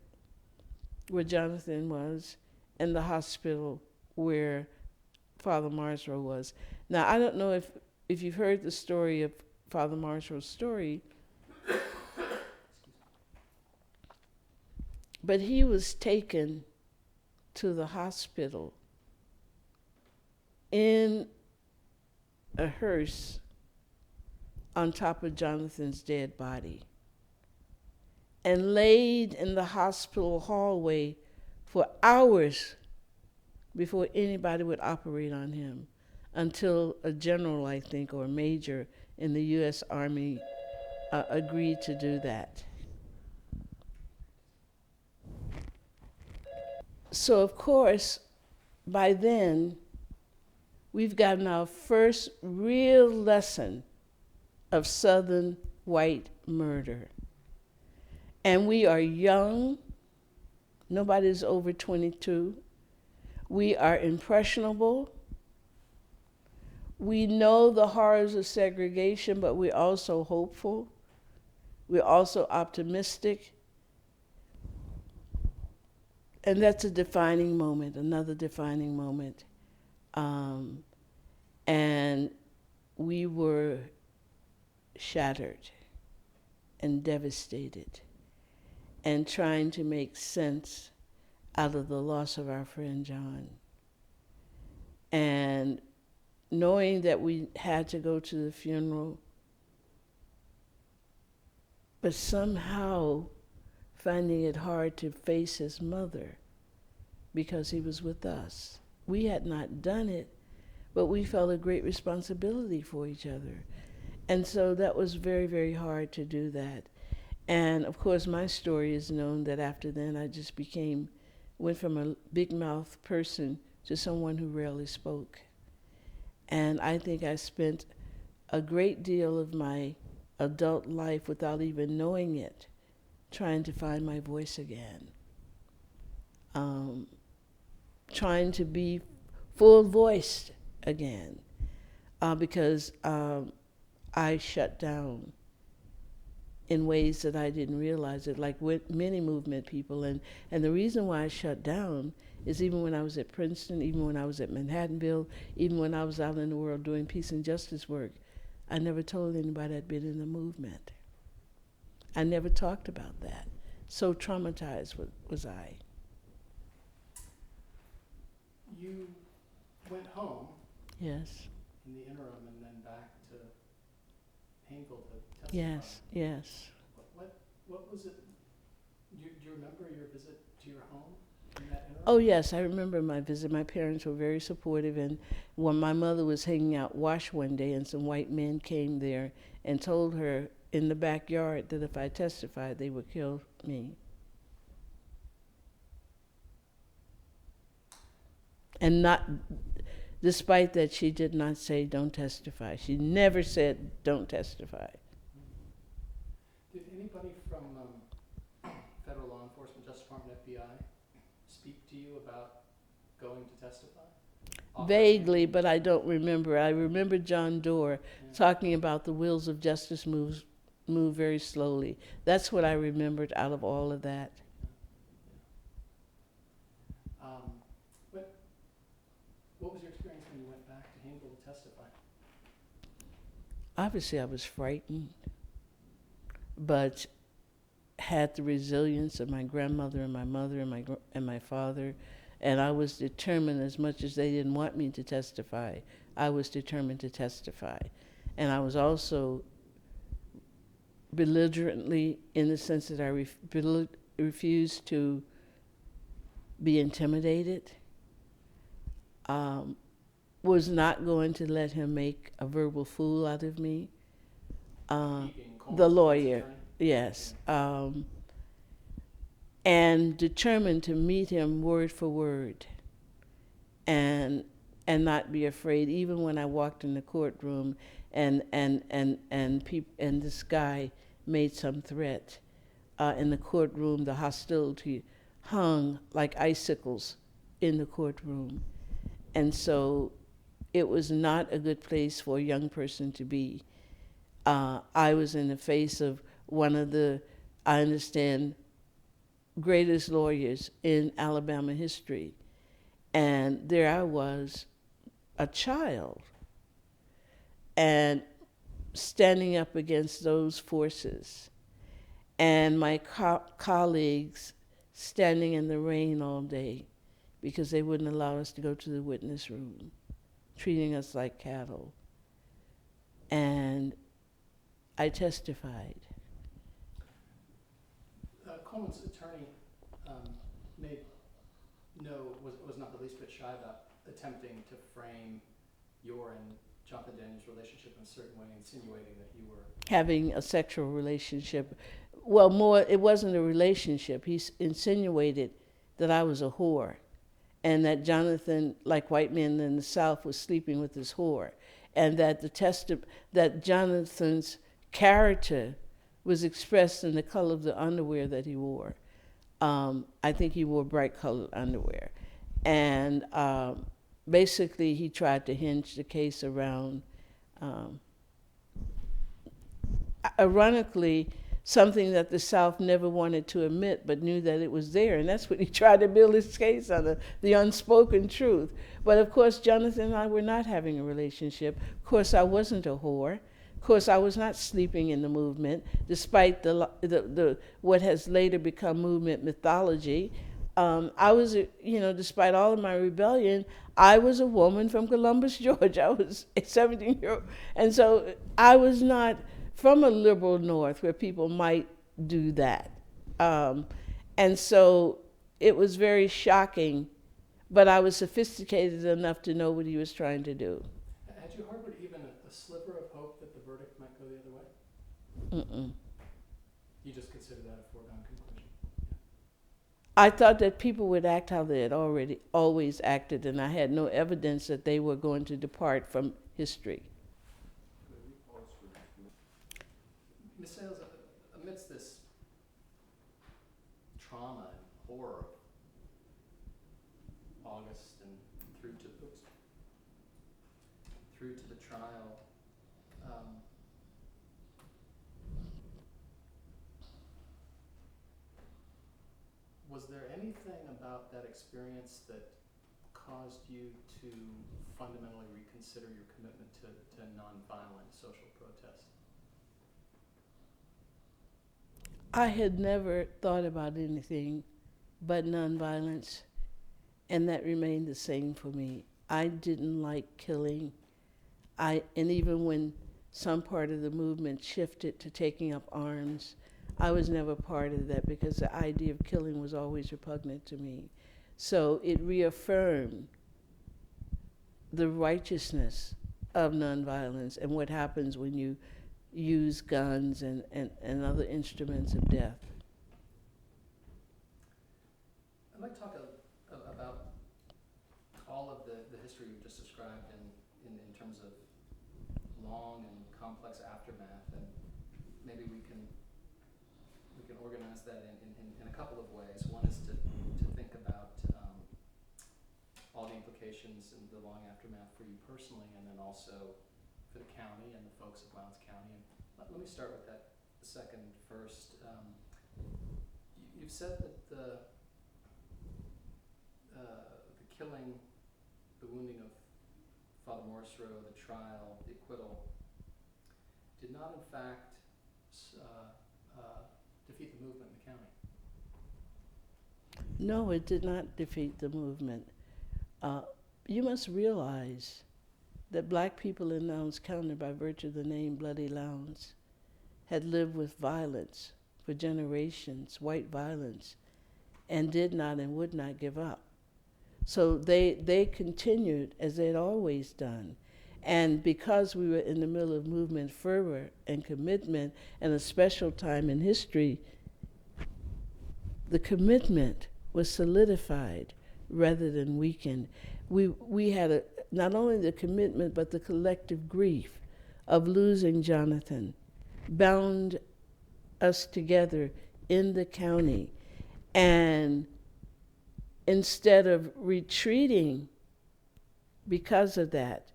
where Jonathan was and the hospital where Father Marsrow was. Now, I don't know if you've heard the story of Father Marsrow's story, but he was taken to the hospital in a hearse on top of Jonathan's dead body and laid in the hospital hallway for hours before anybody would operate on him, until a general, I think, or a major in the U.S. Army agreed to do that. So, of course, by then, we've gotten our first real lesson of Southern white murder. And we are young. Nobody's over 22. We are impressionable. We know the horrors of segregation, but we're also hopeful. We're also optimistic. And that's a defining moment, another defining moment. And we were shattered and devastated and trying to make sense out of the loss of our friend John. And knowing that we had to go to the funeral, but somehow finding it hard to face his mother because he was with us. We had not done it, but we felt a great responsibility for each other. And so that was very, very hard to do that. And of course, my story is known that after then I just went from a big mouth person to someone who rarely spoke. And I think I spent a great deal of my adult life without even knowing it, trying to find my voice again. Trying to be full-voiced again, because I shut down in ways that I didn't realize it, like with many movement people. And the reason why I shut down is even when I was at Princeton, even when I was at Manhattanville, even when I was out in the world doing peace and justice work, I never told anybody I'd been in the movement. I never talked about that. So traumatized was I. You went home Yes, in the interim and then back to Haynesville to testify. yes, yes. What was it? Do you remember your visit to your home in that interim? Oh yes, I remember my visit. My parents were very supportive, and when my mother was hanging out wash one day and some white men came there and told her in the backyard that if I testified, they would kill me. And not, despite that, she did not say, don't testify. She never said, don't testify. Did anybody from federal law enforcement, Justice Department, FBI, speak to you about going to testify? Vaguely, but I don't remember. I remember John Doerr talking about the wheels of justice move very slowly. That's what I remembered out of all of that. What was your experience when you went back to Haynesville to testify? Obviously, I was frightened, but had the resilience of my grandmother and my mother and my father, and I was determined. As much as they didn't want me to testify, I was determined to testify. And I was also belligerently, in the sense that I refused to be intimidated, was not going to let him make a verbal fool out of me. The lawyer, yes. And determined to meet him word for word and not be afraid, even when I walked in the courtroom and this guy made some threat. In the courtroom, the hostility hung like icicles in the courtroom. And so it was not a good place for a young person to be. I was in the face of one of the, I understand, greatest lawyers in Alabama history. And there I was, a child, and standing up against those forces. And my colleagues standing in the rain all day because they wouldn't allow us to go to the witness room, treating us like cattle. And I testified. Coleman's attorney was not the least bit shy about attempting to frame your and Jonathan Daniels' relationship in a certain way, insinuating that you were having a sexual relationship. Well, more, it wasn't a relationship. He insinuated that I was a whore, and that Jonathan, like white men in the South, was sleeping with his whore, and that that Jonathan's character was expressed in the color of the underwear that he wore. I think he wore bright colored underwear. And basically, he tried to hinge the case around, ironically, something that the South never wanted to admit but knew that it was there. And that's what he tried to build his case on, the unspoken truth. But of course, Jonathan and I were not having a relationship. Of course, I wasn't a whore. Of course, I was not sleeping in the movement, despite the what has later become movement mythology. I was, despite all of my rebellion, I was a woman from Columbus, Georgia. I was a 17-year-old. And so I was not from a liberal North where people might do that. And so it was very shocking, but I was sophisticated enough to know what he was trying to do. Had you harbored even a sliver of hope that the verdict might go the other way? Mm-mm. You just consider that a foregone conclusion? I thought that people would act how they had always acted, and I had no evidence that they were going to depart from history. Ms. Sales, amidst this trauma and horror of August and through to the trial, was there anything about that experience that caused you to fundamentally reconsider your commitment to nonviolent social protest? I had never thought about anything but nonviolence, and that remained the same for me. I didn't like killing. And even when some part of the movement shifted to taking up arms, I was never part of that because the idea of killing was always repugnant to me. So it reaffirmed the righteousness of nonviolence and what happens when you use guns and other instruments of death. I'd like to talk about all of the history you just described in terms of long and complex aftermath, and maybe we can organize that in a couple of ways. One is to think about all the implications in the long aftermath for you personally, and then also for the county and the folks of Lowndes County. And let me start with that second first. You've said that the killing, the wounding of Father Morrisroe, the trial, the acquittal, did not in fact defeat the movement in the county. No, it did not defeat the movement. You must realize that black people in Lowndes County, by virtue of the name Bloody Lowndes, had lived with violence for generations, white violence, and did not and would not give up. So they continued as they'd always done. And because we were in the middle of movement fervor and commitment and a special time in history, the commitment was solidified rather than weakened. We had not only the commitment, but the collective grief of losing Jonathan bound us together in the county. And instead of retreating because of that,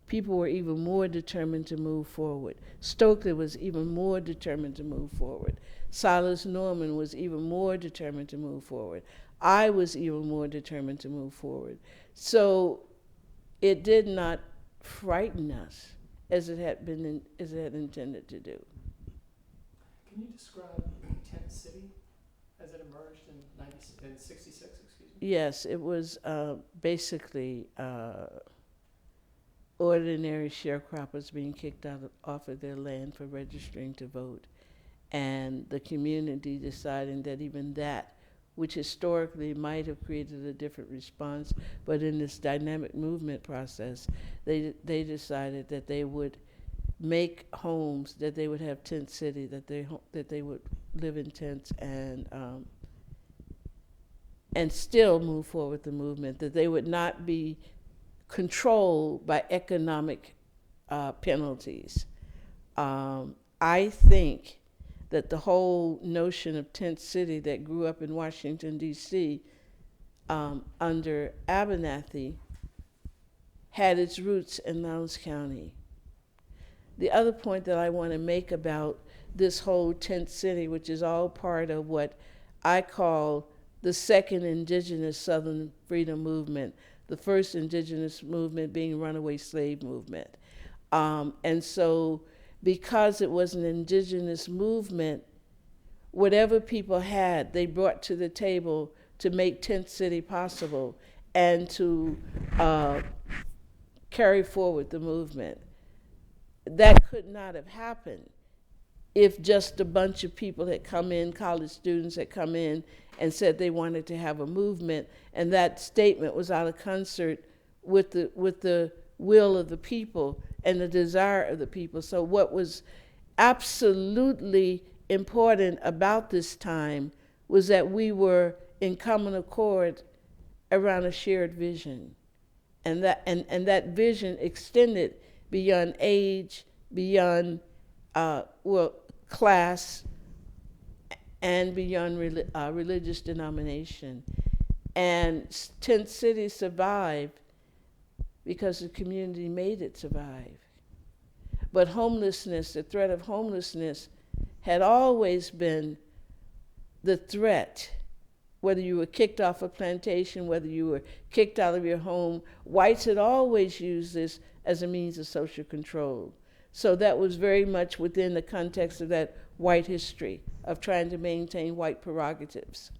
people were even more determined to move forward. Stokely was even more determined to move forward. Silas Norman was even more determined to move forward. I was even more determined to move forward. So it did not frighten us as it had intended to do. Can you describe Tent City as it emerged in 66, excuse me? Yes, it was basically ordinary sharecroppers being kicked off of their land for registering to vote, and the community deciding that even that, which historically might have created a different response, but in this dynamic movement process, they decided that they would make homes, that they would have tent city, that they would live in tents and and still move forward the movement, that they would not be controlled by economic penalties. I think that the whole notion of tent city that grew up in Washington, D.C. Under Abernathy had its roots in Lowndes County. The other point that I want to make about this whole tent city, which is all part of what I call the second indigenous Southern freedom movement, the first indigenous movement being runaway slave movement. And so because it was an indigenous movement, whatever people had, they brought to the table to make tent city possible and to carry forward the movement. That could not have happened if just a bunch of people had come in, college students had come in and said they wanted to have a movement, and that statement was out of concert with the will of the people and the desire of the people. So what was absolutely important about this time was that we were in common accord around a shared vision. And that vision extended beyond age, beyond class, and beyond religious denomination. And Tent City survived because the community made it survive. But homelessness, the threat of homelessness, had always been the threat. Whether you were kicked off a plantation, whether you were kicked out of your home, whites had always used this as a means of social control. So that was very much within the context of that white history of trying to maintain white prerogatives.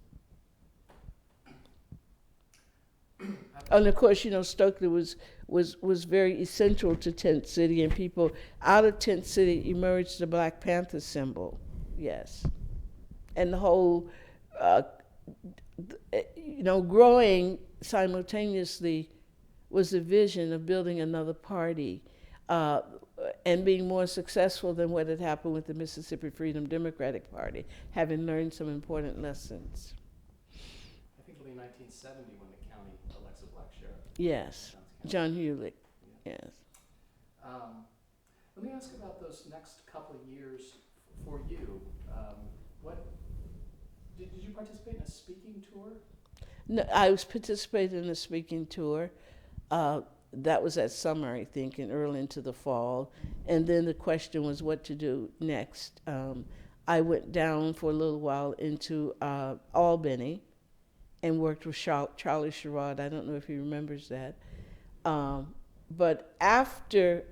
And of course, Stokely was very essential to Tent City, and people out of Tent City emerged the Black Panther symbol, yes. And the whole, growing simultaneously was the vision of building another party and being more successful than what had happened with the Mississippi Freedom Democratic Party, having learned some important lessons. I think it'll be 1970 when the county elects a black sheriff. Yes, John Hewlett, yes. Let me ask about those next couple of years for you. Did you participate in a speaking tour? No, I was participating in a speaking tour. That was that summer, I think, and early into the fall. And then the question was what to do next. I went down for a little while into Albany and worked with Charlie Sherrod. I don't know if he remembers that. But after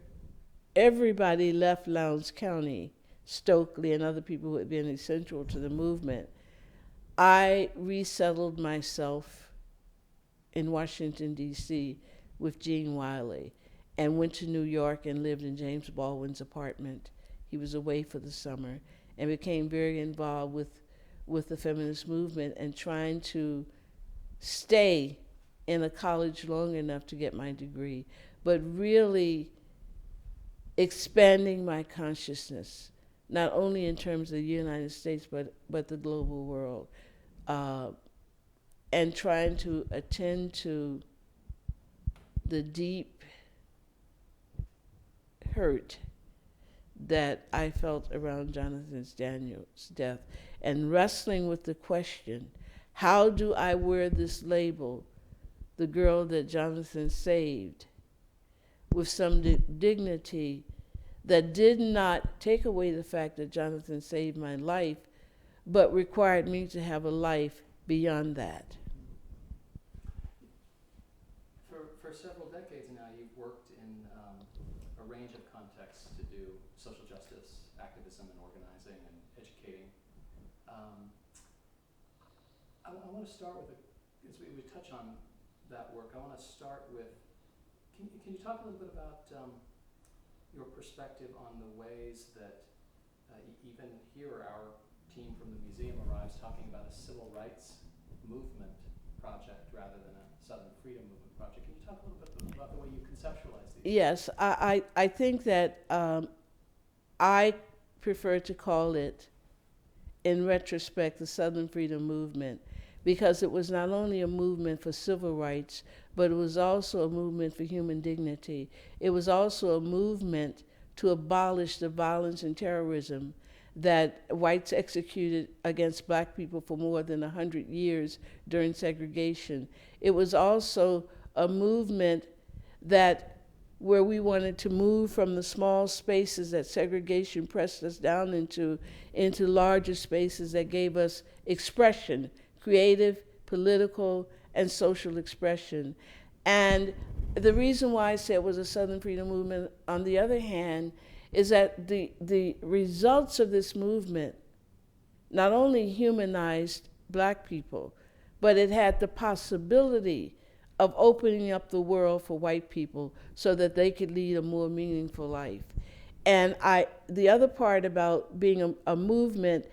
everybody left Lowndes County, Stokely and other people who had been essential to the movement, I resettled myself in Washington, D.C. with Gene Wiley and went to New York and lived in James Baldwin's apartment. He was away for the summer, and became very involved with the feminist movement and trying to stay in a college long enough to get my degree, but really expanding my consciousness, not only in terms of the United States, but the global world, and trying to attend to the deep hurt that I felt around Jonathan Daniels' death, and wrestling with the question, how do I wear this label, the girl that Jonathan saved, with some dignity that did not take away the fact that Jonathan saved my life, but required me to have a life beyond that. For several decades now, you've worked in a range of contexts to do social justice, activism, and organizing, and educating. I want to start with, as we touch on that work, I want to start with, can you talk a little bit about your perspective on the ways that even here our team from the museum arrives talking about a civil rights movement project rather than a Southern freedom movement project. Can you talk a little bit about the way you conceptualize these? Yes, I think that I prefer to call it, in retrospect, the Southern freedom movement, because it was not only a movement for civil rights, but it was also a movement for human dignity. It was also a movement to abolish the violence and terrorism that whites executed against black people for more than 100 years during segregation. It was also a movement that where we wanted to move from the small spaces that segregation pressed us down into larger spaces that gave us expression, creative, political, and social expression. And the reason why I say it was a Southern Freedom Movement, on the other hand, is that the results of this movement not only humanized black people, but it had the possibility of opening up the world for white people so that they could lead a more meaningful life. And the other part about being a movement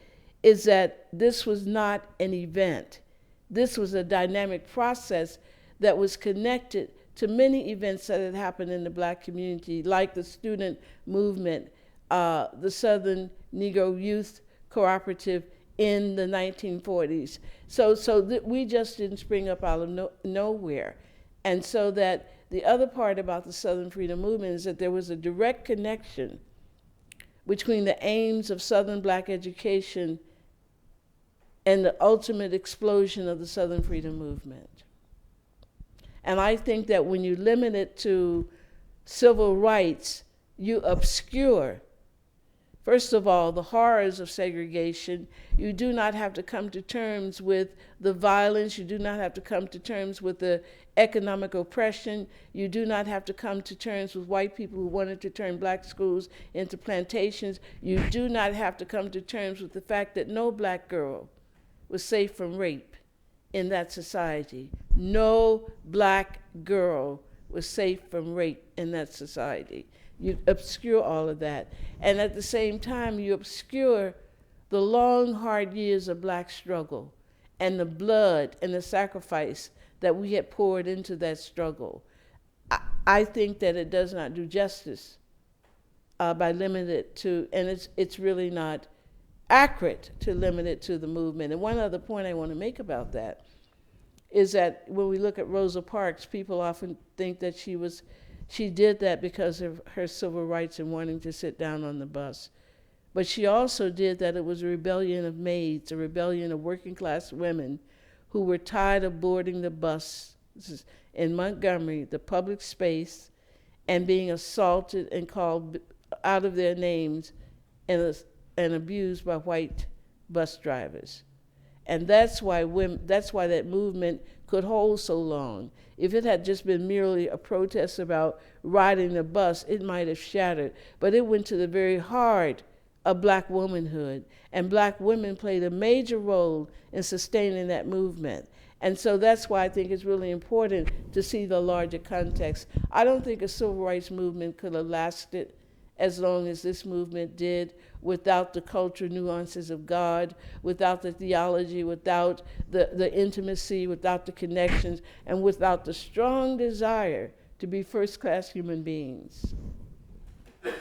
is that this was not an event. This was a dynamic process that was connected to many events that had happened in the black community, like the student movement, the Southern Negro Youth Cooperative in the 1940s. So we just didn't spring up out of nowhere. And so that the other part about the Southern Freedom Movement is that there was a direct connection between the aims of Southern black education and the ultimate explosion of the Southern Freedom Movement. And I think that when you limit it to civil rights, you obscure, first of all, the horrors of segregation. You do not have to come to terms with the violence. You do not have to come to terms with the economic oppression. You do not have to come to terms with white people who wanted to turn black schools into plantations. You do not have to come to terms with the fact that no black girl was safe from rape in that society. No black girl was safe from rape in that society. You obscure all of that. And at the same time, you obscure the long, hard years of black struggle and the blood and the sacrifice that we had poured into that struggle. I think that it does not do justice by limiting it to, and it's really not accurate to limit it to the movement. And one other point I want to make about that is that when we look at Rosa Parks, people often think that she did that because of her civil rights and wanting to sit down on the bus. But she also did that. It was a rebellion of maids, a rebellion of working class women who were tired of boarding the bus in Montgomery, the public space, and being assaulted and called out of their names and abused by white bus drivers. And that's why that movement could hold so long. If it had just been merely a protest about riding the bus, it might have shattered. But it went to the very heart of black womanhood, and black women played a major role in sustaining that movement. And so that's why I think it's really important to see the larger context. I don't think a civil rights movement could have lasted as long as this movement did without the cultural nuances of God, without the theology, without the intimacy, without the connections, and without the strong desire to be first-class human beings. I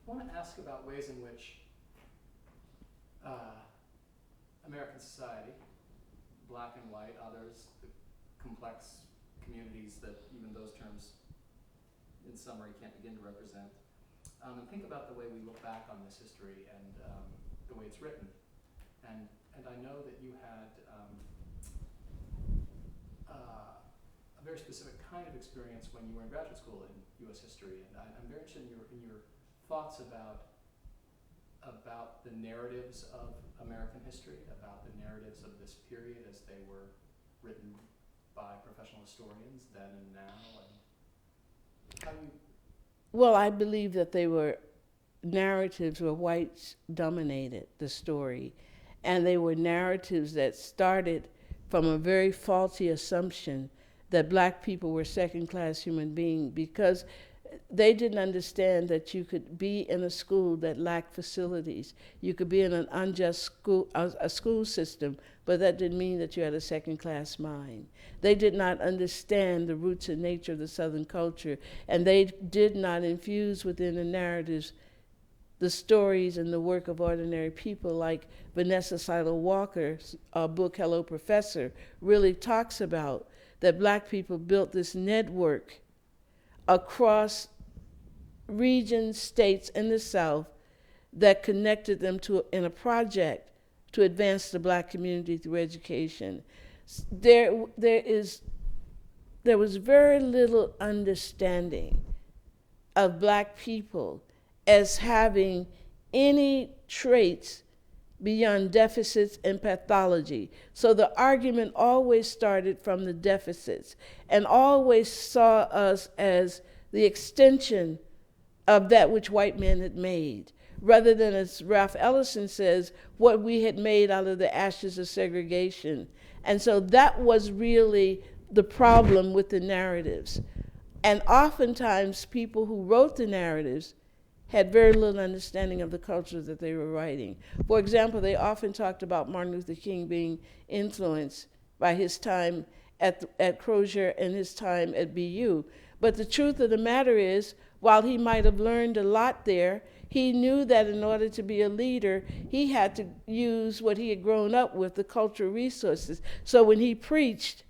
want to ask about ways in which American society, black and white, others, the complex communities that even those terms in summary can't begin to represent, and think about the way we look back on this history and the way it's written. And I know that you had a very specific kind of experience when you were in graduate school in U.S. history, and I'm very interested in your thoughts about the narratives of American history, about the narratives of this period as they were written by professional historians then and now, and how you... Well, I believe that they were narratives where whites dominated the story, and they were narratives that started from a very faulty assumption that black people were second-class human beings, because they didn't understand that you could be in a school that lacked facilities. You could be in an unjust school, a school system, but that didn't mean that you had a second-class mind. They did not understand the roots and nature of the Southern culture, and they did not infuse within the narratives the stories and the work of ordinary people like Vanessa Seidel Walker's book, Hello Professor, really talks about that black people built this network across regions, states in the South that connected them to in a project to advance the black community through education. There was very little understanding of black people as having any traits beyond deficits and pathology. So the argument always started from the deficits and always saw us as the extension of that which white men had made, rather than, as Ralph Ellison says, what we had made out of the ashes of segregation. And so that was really the problem with the narratives. And oftentimes people who wrote the narratives had very little understanding of the culture that they were writing. For example, they often talked about Martin Luther King being influenced by his time at Crozier and his time at BU. But the truth of the matter is, while he might have learned a lot there, he knew that in order to be a leader, he had to use what he had grown up with, the cultural resources. So when he preached,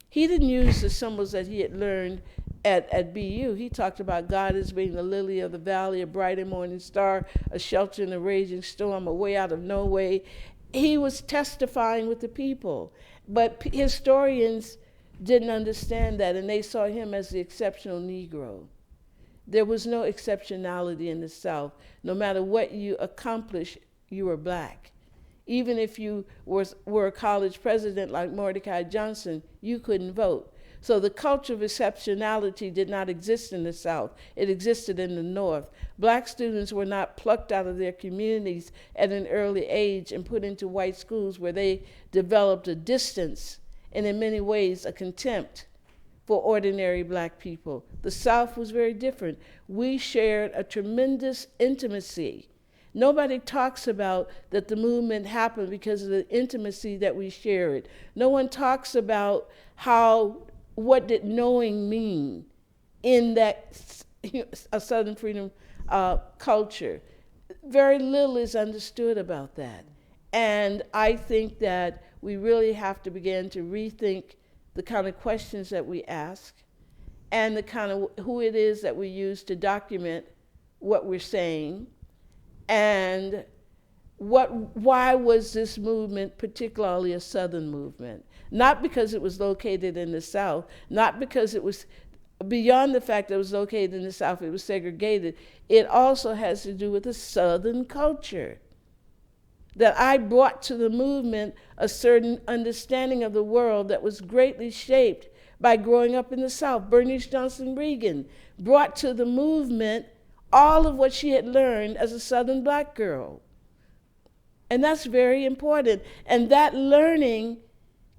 he didn't use the symbols that he had learned at BU. He talked about God as being the lily of the valley, a bright and morning star, a shelter in a raging storm, a way out of no way. He was testifying with the people. But historians didn't understand that, and they saw him as the exceptional Negro. There was no exceptionality in the South. No matter what you accomplished, you were black. Even if you were a college president like Mordecai Johnson, you couldn't vote. So the culture of exceptionality did not exist in the South. It existed in the North. Black students were not plucked out of their communities at an early age and put into white schools where they developed a distance and in many ways a contempt for ordinary black people. The South was very different. We shared a tremendous intimacy. Nobody talks about that the movement happened because of the intimacy that we shared. No one talks about what did knowing mean in that a Southern freedom culture. Very little is understood about that. And I think that we really have to begin to rethink the kind of questions that we ask and the kind of who it is that we use to document what we're saying, and why was this movement particularly a Southern movement? Not because it was located in the South, not because it was, beyond the fact that it was located in the South, it was segregated. It also has to do with the Southern culture. That I brought to the movement a certain understanding of the world that was greatly shaped by growing up in the South. Bernice Johnson Reagan brought to the movement all of what she had learned as a Southern black girl. And that's very important. And that learning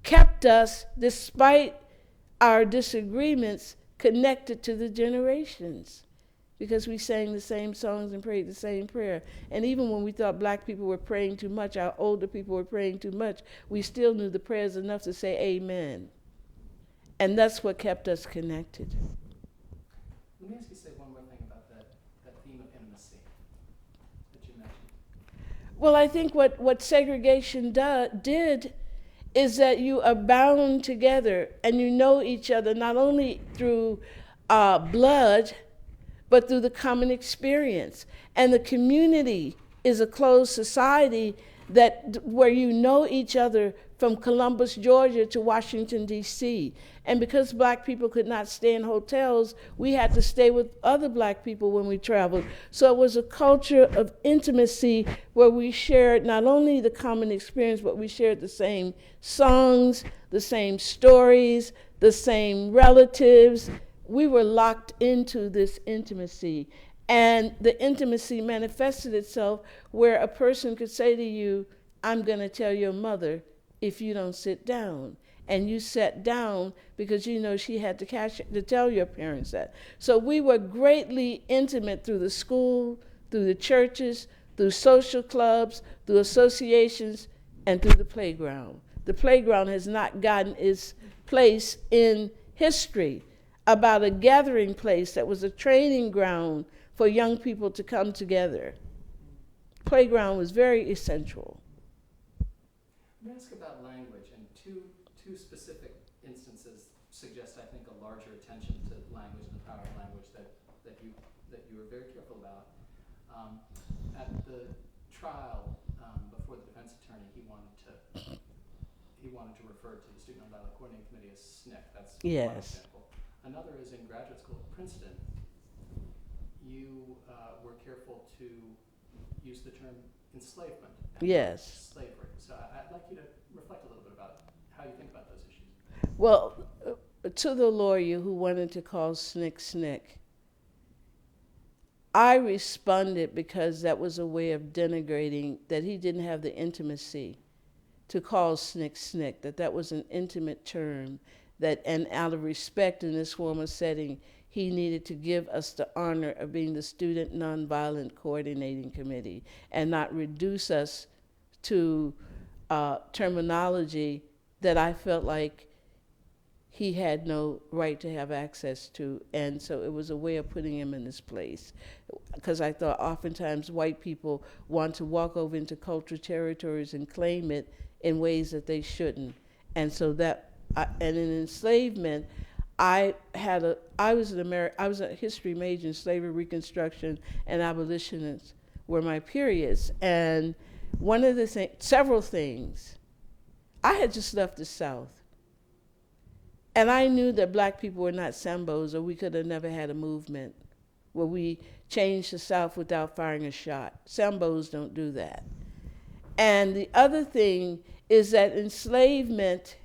kept us, despite our disagreements, connected to the generations, because we sang the same songs and prayed the same prayer. And even when we thought black people were praying too much, our older people were praying too much, we still knew the prayers enough to say amen. And that's what kept us connected. Let me ask you to say one more thing about that theme of intimacy that you mentioned. Well, I think what segregation did is that you are bound together and you know each other not only through blood, but through the common experience. And the community is a closed society where you know each other from Columbus, Georgia to Washington, D.C. And because black people could not stay in hotels, we had to stay with other black people when we traveled. So it was a culture of intimacy where we shared not only the common experience, but we shared the same songs, the same stories, the same relatives. We were locked into this intimacy. And the intimacy manifested itself where a person could say to you, I'm going to tell your mother if you don't sit down. And you sat down because you know she had to tell your parents that. So we were greatly intimate through the school, through the churches, through social clubs, through associations, and through the playground. The playground has not gotten its place in history about a gathering place that was a training ground for young people to come together. playground was very essential. Let me ask about language, and two specific instances suggest, I think, a larger attention to language and the power of language that you were very careful about. At the trial, before the defense attorney, he wanted to refer to the Student Nonviolent Coordinating Committee as SNCC. That's one Yes. example. Another is in graduate school at Princeton. You were careful to use the term enslavement. And Yes. slavery. So I'd like you to reflect a little bit about how you think about those issues. Well, to the lawyer who wanted to call SNCC, I responded because that was a way of denigrating that he didn't have the intimacy to call SNCC, that was an intimate term, that, and out of respect in this formal setting, he needed to give us the honor of being the Student Nonviolent Coordinating Committee and not reduce us to terminology that I felt like he had no right to have access to. And so it was a way of putting him in this place. Because I thought oftentimes white people want to walk over into cultural territories and claim it in ways that they shouldn't. And so that, and in enslavement, I was a history major in slavery, Reconstruction, and abolitionists were my periods. And one of the several things, I had just left the South. And I knew that black people were not Sambos, or we could have never had a movement where we changed the South without firing a shot. Sambos don't do that. And the other thing is that enslavement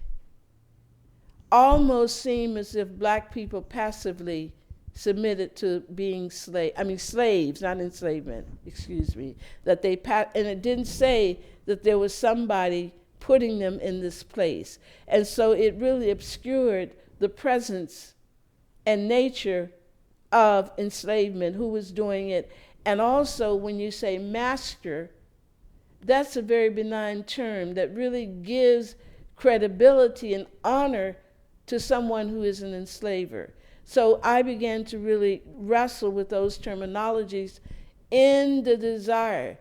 almost seemed as if black people passively submitted to being slaves, not enslavement, excuse me, that they, and it didn't say that there was somebody putting them in this place. And so it really obscured the presence and nature of enslavement, who was doing it. And also when you say master, that's a very benign term that really gives credibility and honor to someone who is an enslaver. So I began to really wrestle with those terminologies in the desire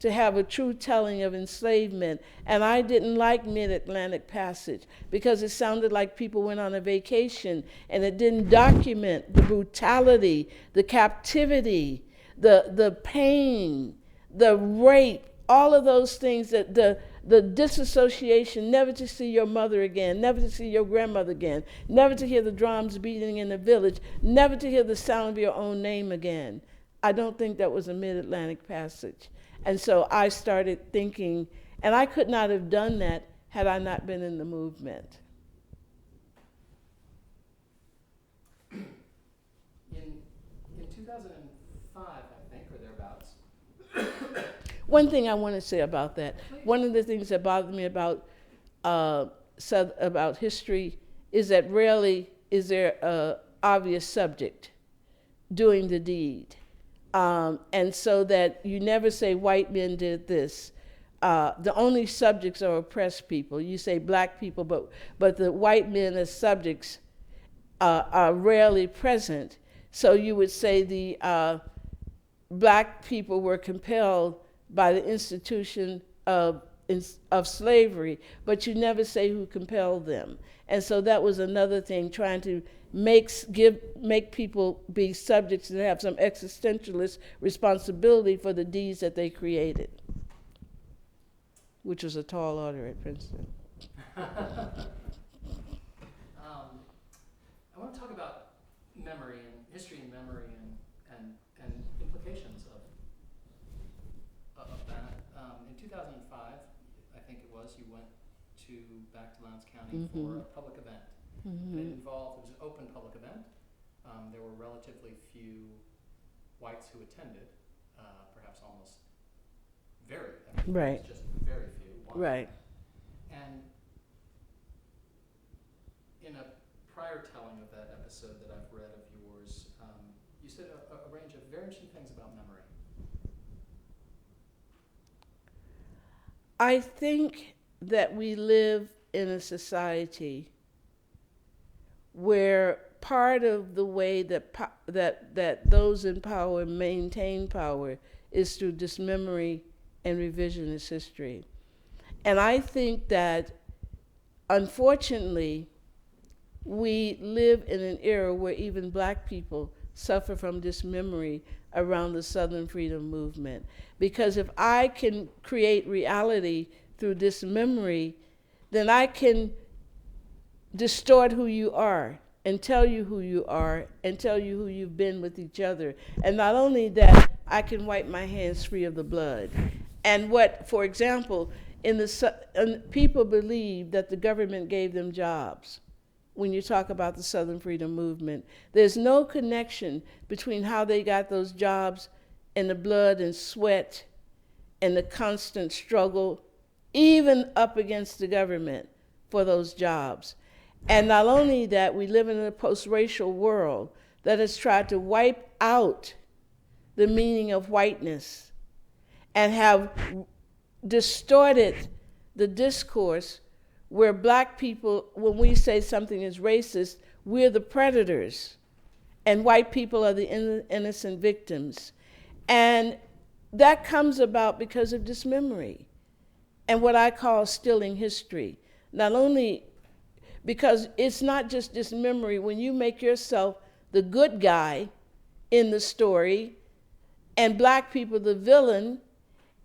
to have a true telling of enslavement. And I didn't like Mid-Atlantic Passage because it sounded like people went on a vacation and it didn't document the brutality, the captivity, the pain, the rape, all of those things, that the disassociation, never to see your mother again, never to see your grandmother again, never to hear the drums beating in the village, never to hear the sound of your own name again. I don't think that was a Mid-Atlantic Passage. And so I started thinking, and I could not have done that had I not been in the movement. In 2005, I think, or thereabouts. One thing I want to say about that, one of the things that bothered me about history is that rarely is there an obvious subject doing the deed. And so that you never say white men did this. The only subjects are oppressed people. You say black people, but the white men as subjects are rarely present. So you would say the black people were compelled by the institution of slavery, but you never say who compelled them. And so that was another thing, trying to make people be subjects and have some existentialist responsibility for the deeds that they created, which was a tall order at Princeton. I want to talk about memory and history and memory and implications of that. In 2005, I think it was, you went back to Lowndes County for a public event. And it was an open public event. There were relatively few whites who attended, perhaps almost very few. Right. Just very few. Right. And in a prior telling of that episode that I've read of yours, you said a range of very interesting things about memory. I think that we live in a society where part of the way that those in power maintain power is through dismemory and revisionist history. And I think that, unfortunately, we live in an era where even black people suffer from dismemory around the Southern Freedom Movement. Because if I can create reality through dismemory, then I can distort who you are and tell you who you are and tell you who you've been with each other. And not only that, I can wipe my hands free of the blood. And what, for example, people believe that the government gave them jobs. When you talk about the Southern Freedom Movement, there's no connection between how they got those jobs and the blood and sweat and the constant struggle, even up against the government for those jobs. And not only that, we live in a post-racial world that has tried to wipe out the meaning of whiteness and have distorted the discourse where black people, when we say something is racist, we're the predators and white people are the innocent victims. And that comes about because of dismemory and what I call stealing history. Not only because it's not just dismemory, when you make yourself the good guy in the story and black people the villain,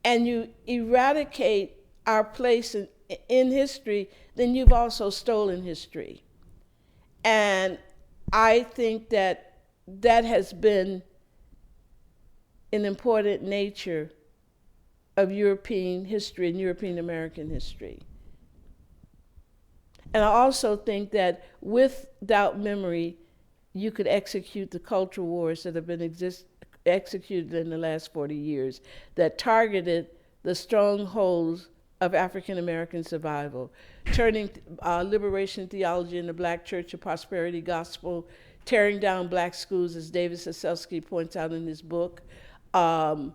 and you eradicate our place in history, then you've also stolen history. And I think that that has been an important nature of European history and European American history. And I also think that without memory, you could execute the cultural wars that have been executed in the last 40 years that targeted the strongholds of African American survival, turning liberation theology in the black church a prosperity gospel, tearing down black schools, as David Soselsky points out in his book, fragmenting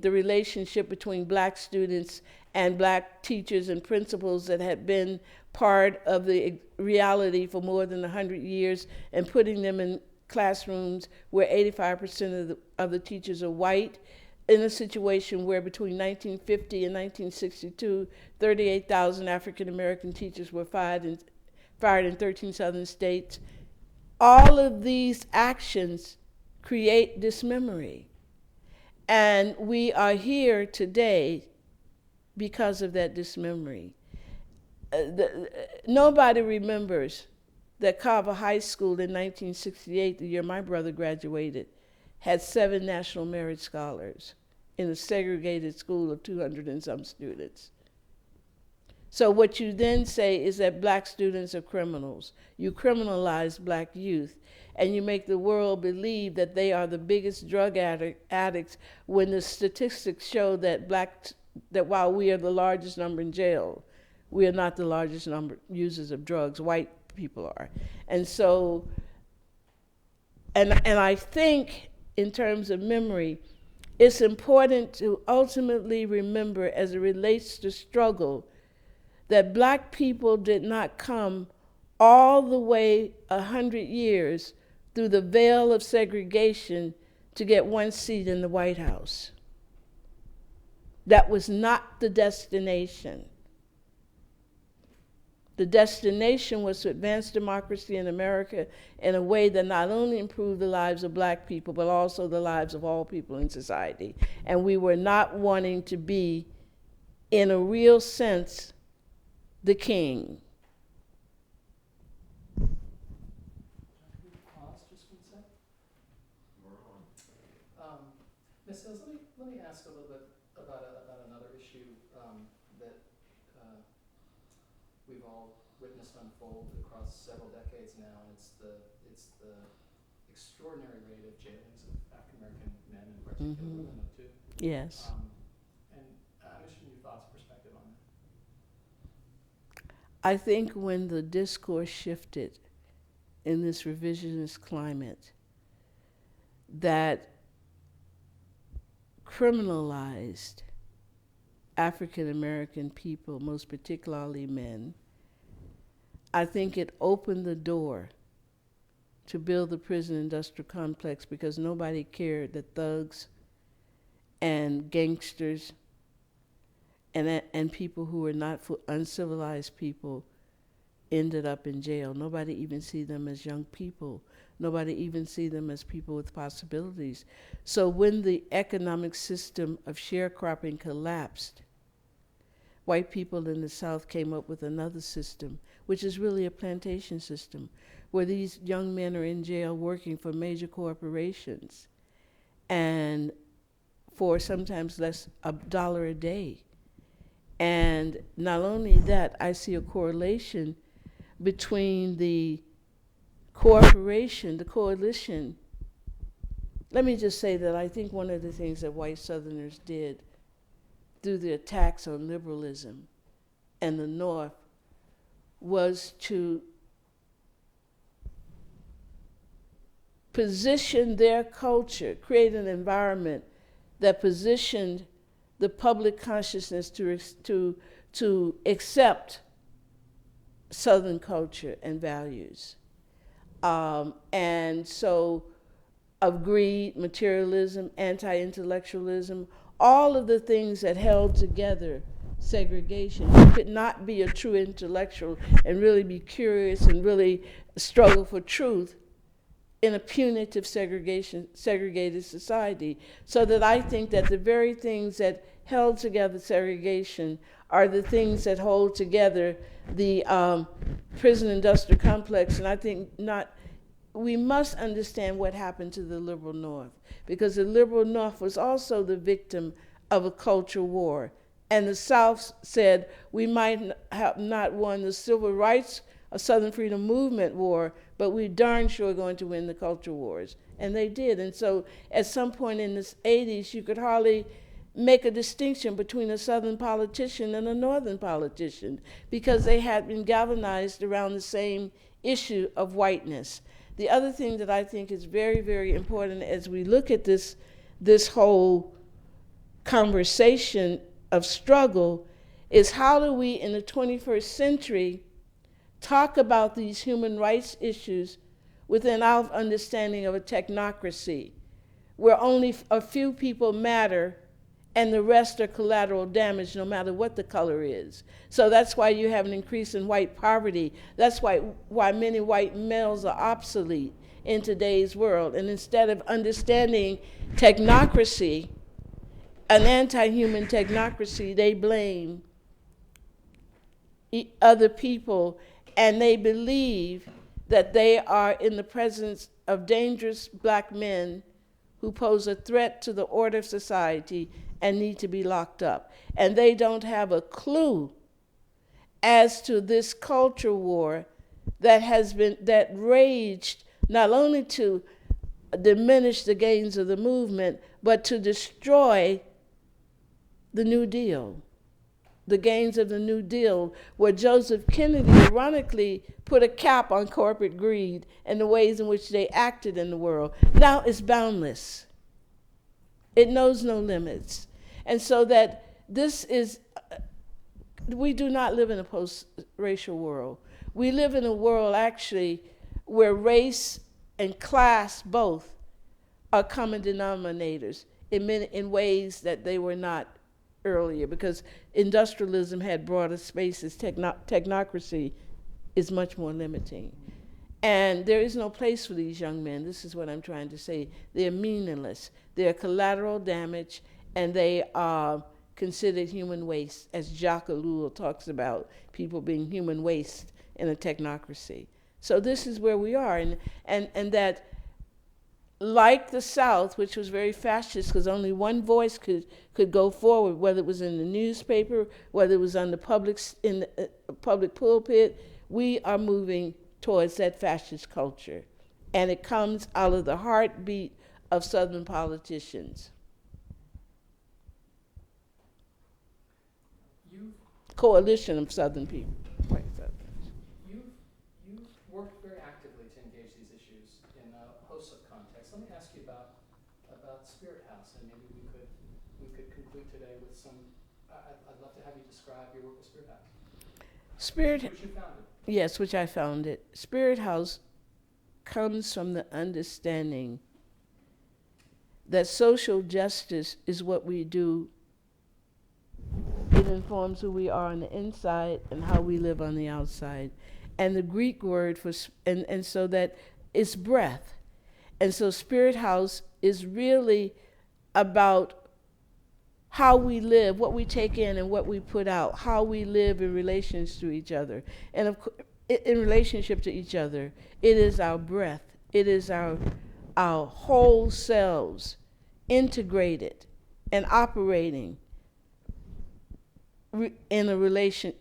the relationship between black students and black teachers and principals that had been part of the reality for more than 100 years, and putting them in classrooms where 85% of the teachers are white, in a situation where between 1950 and 1962, 38,000 African American teachers were fired in 13 southern states. All of these actions create dismemory. And we are here today because of that dismemory. Nobody remembers that Carver High School in 1968, the year my brother graduated, had 7 National Merit Scholars in a segregated school of 200 and some students. So what you then say is that black students are criminals. You criminalize black youth, and you make the world believe that they are the biggest drug addicts when the statistics show that that while we are the largest number in jail, we are not the largest number users of drugs. White people are. And so, and I think in terms of memory, it's important to ultimately remember, as it relates to struggle, that black people did not come all the way 100 years through the veil of segregation to get 1 seat in the White House. That was not the destination. The destination was to advance democracy in America in a way that not only improved the lives of black people, but also the lives of all people in society. And we were not wanting to be, in a real sense, the king. Pause just 1 sec. Ms. Sales, let me ask a little bit about another issue that we've all witnessed unfold across several decades now, and it's the extraordinary rate of jailings of African American men, and particularly women too. Yes. And I'm interested in your thoughts and perspective on that. I think when the discourse shifted in this revisionist climate that criminalized African American people, most particularly men, I think it opened the door to build the prison industrial complex because nobody cared that thugs and gangsters and people who were not uncivilized people ended up in jail. Nobody even see them as young people. Nobody even see them as people with possibilities. So when the economic system of sharecropping collapsed, white people in the South came up with another system, which is really a plantation system, where these young men are in jail working for major corporations and for sometimes less $1 a day. And not only that, I see a correlation between the coalition. Let me just say that I think one of the things that white Southerners did through the attacks on liberalism and the North was to position their culture, create an environment that positioned the public consciousness to accept Southern culture and values. And so of greed, materialism, anti-intellectualism, all of the things that held together segregation. You could not be a true intellectual and really be curious and really struggle for truth in a punitive segregated society. So that I think that the very things that held together segregation are the things that hold together the prison industrial complex. And I think we must understand what happened to the liberal North, because the liberal North was also the victim of a cultural war. And the South said, we might have not won the civil rights or Southern Freedom Movement war, but we darn sure are going to win the culture wars. And they did. And so at some point in the 80s, you could hardly make a distinction between a Southern politician and a Northern politician, because they had been galvanized around the same issue of whiteness. The other thing that I think is very, very important as we look at this whole conversation of struggle is, how do we in the 21st century talk about these human rights issues within our understanding of a technocracy where only a few people matter and the rest are collateral damage no matter what the color is. So that's why you have an increase in white poverty. That's why many white males are obsolete in today's world. And instead of understanding technocracy, an anti-human technocracy, they blame other people, and they believe that they are in the presence of dangerous black men who pose a threat to the order of society and need to be locked up. And they don't have a clue as to this culture war that raged not only to diminish the gains of the movement, but to destroy the New Deal, the gains of the New Deal, where Joseph Kennedy ironically put a cap on corporate greed and the ways in which they acted in the world. Now it's boundless. It knows no limits. And so that we do not live in a post-racial world. We live in a world actually where race and class both are common denominators in ways that they were not earlier, because industrialism had broader spaces. Technocracy is much more limiting. And there is no place for these young men. This is what I'm trying to say. They're meaningless. They're collateral damage, and they are considered human waste, as Jacques Ellul talks about people being human waste in a technocracy. So this is where we are, and that, like the South, which was very fascist because only one voice could go forward, whether it was in the newspaper, whether it was on in the public pulpit, we are moving towards that fascist culture. And it comes out of the heartbeat of Southern politicians. Coalition of Southern people. You've worked very actively to engage these issues in a host of contexts. Let me ask you about Spirit House, and maybe we could conclude today with some. I'd love to have you describe your work with Spirit House. Which you founded. Yes, which I founded. Spirit House comes from the understanding that social justice is what we do. It informs who we are on the inside and how we live on the outside. And the Greek word for, and so that it's breath. And so Spirit House is really about how we live, what we take in and what we put out, how we live in relations to each other. And in relationship to each other, it is our breath. It is our whole selves integrated and operating in a relation,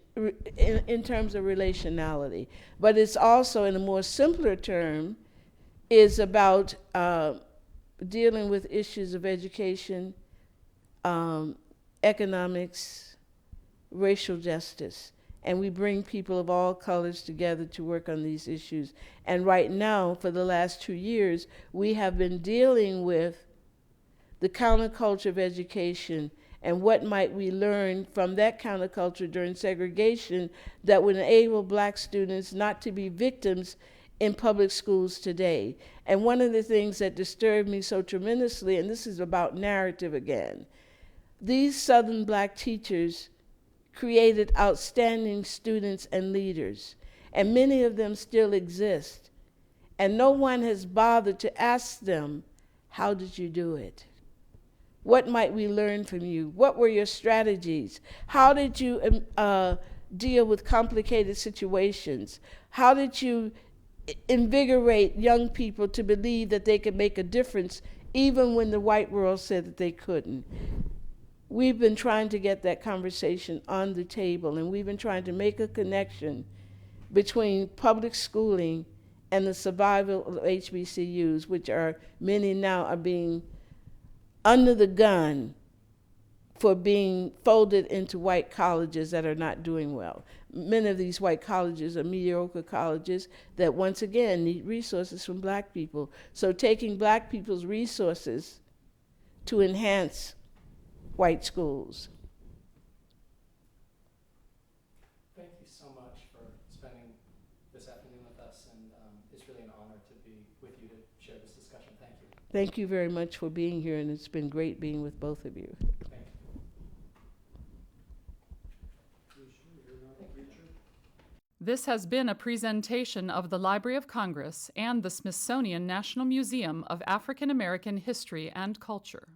in terms of relationality. But it's also, in a more simpler term, is about dealing with issues of education, economics, racial justice. And we bring people of all colors together to work on these issues. And right now, for the last 2 years, we have been dealing with the counterculture of education and what might we learn from that counterculture during segregation that would enable Black students not to be victims in public schools today. And one of the things that disturbed me so tremendously, and this is about narrative again, these Southern Black teachers created outstanding students and leaders, and many of them still exist. And no one has bothered to ask them, how did you do it? What might we learn from you? What were your strategies? How did you deal with complicated situations? How did you invigorate young people to believe that they could make a difference even when the white world said that they couldn't? We've been trying to get that conversation on the table, and we've been trying to make a connection between public schooling and the survival of HBCUs, which are, many now are being under the gun for being folded into white colleges that are not doing well. Many of these white colleges are mediocre colleges that, once again, need resources from Black people. So taking Black people's resources to enhance white schools. Thank you so much for spending this afternoon with us, and it's really an honor to be with you to share this discussion. Thank you. Thank you very much for being here, and it's been great being with both of you. Thank you. This has been a presentation of the Library of Congress and the Smithsonian National Museum of African American History and Culture.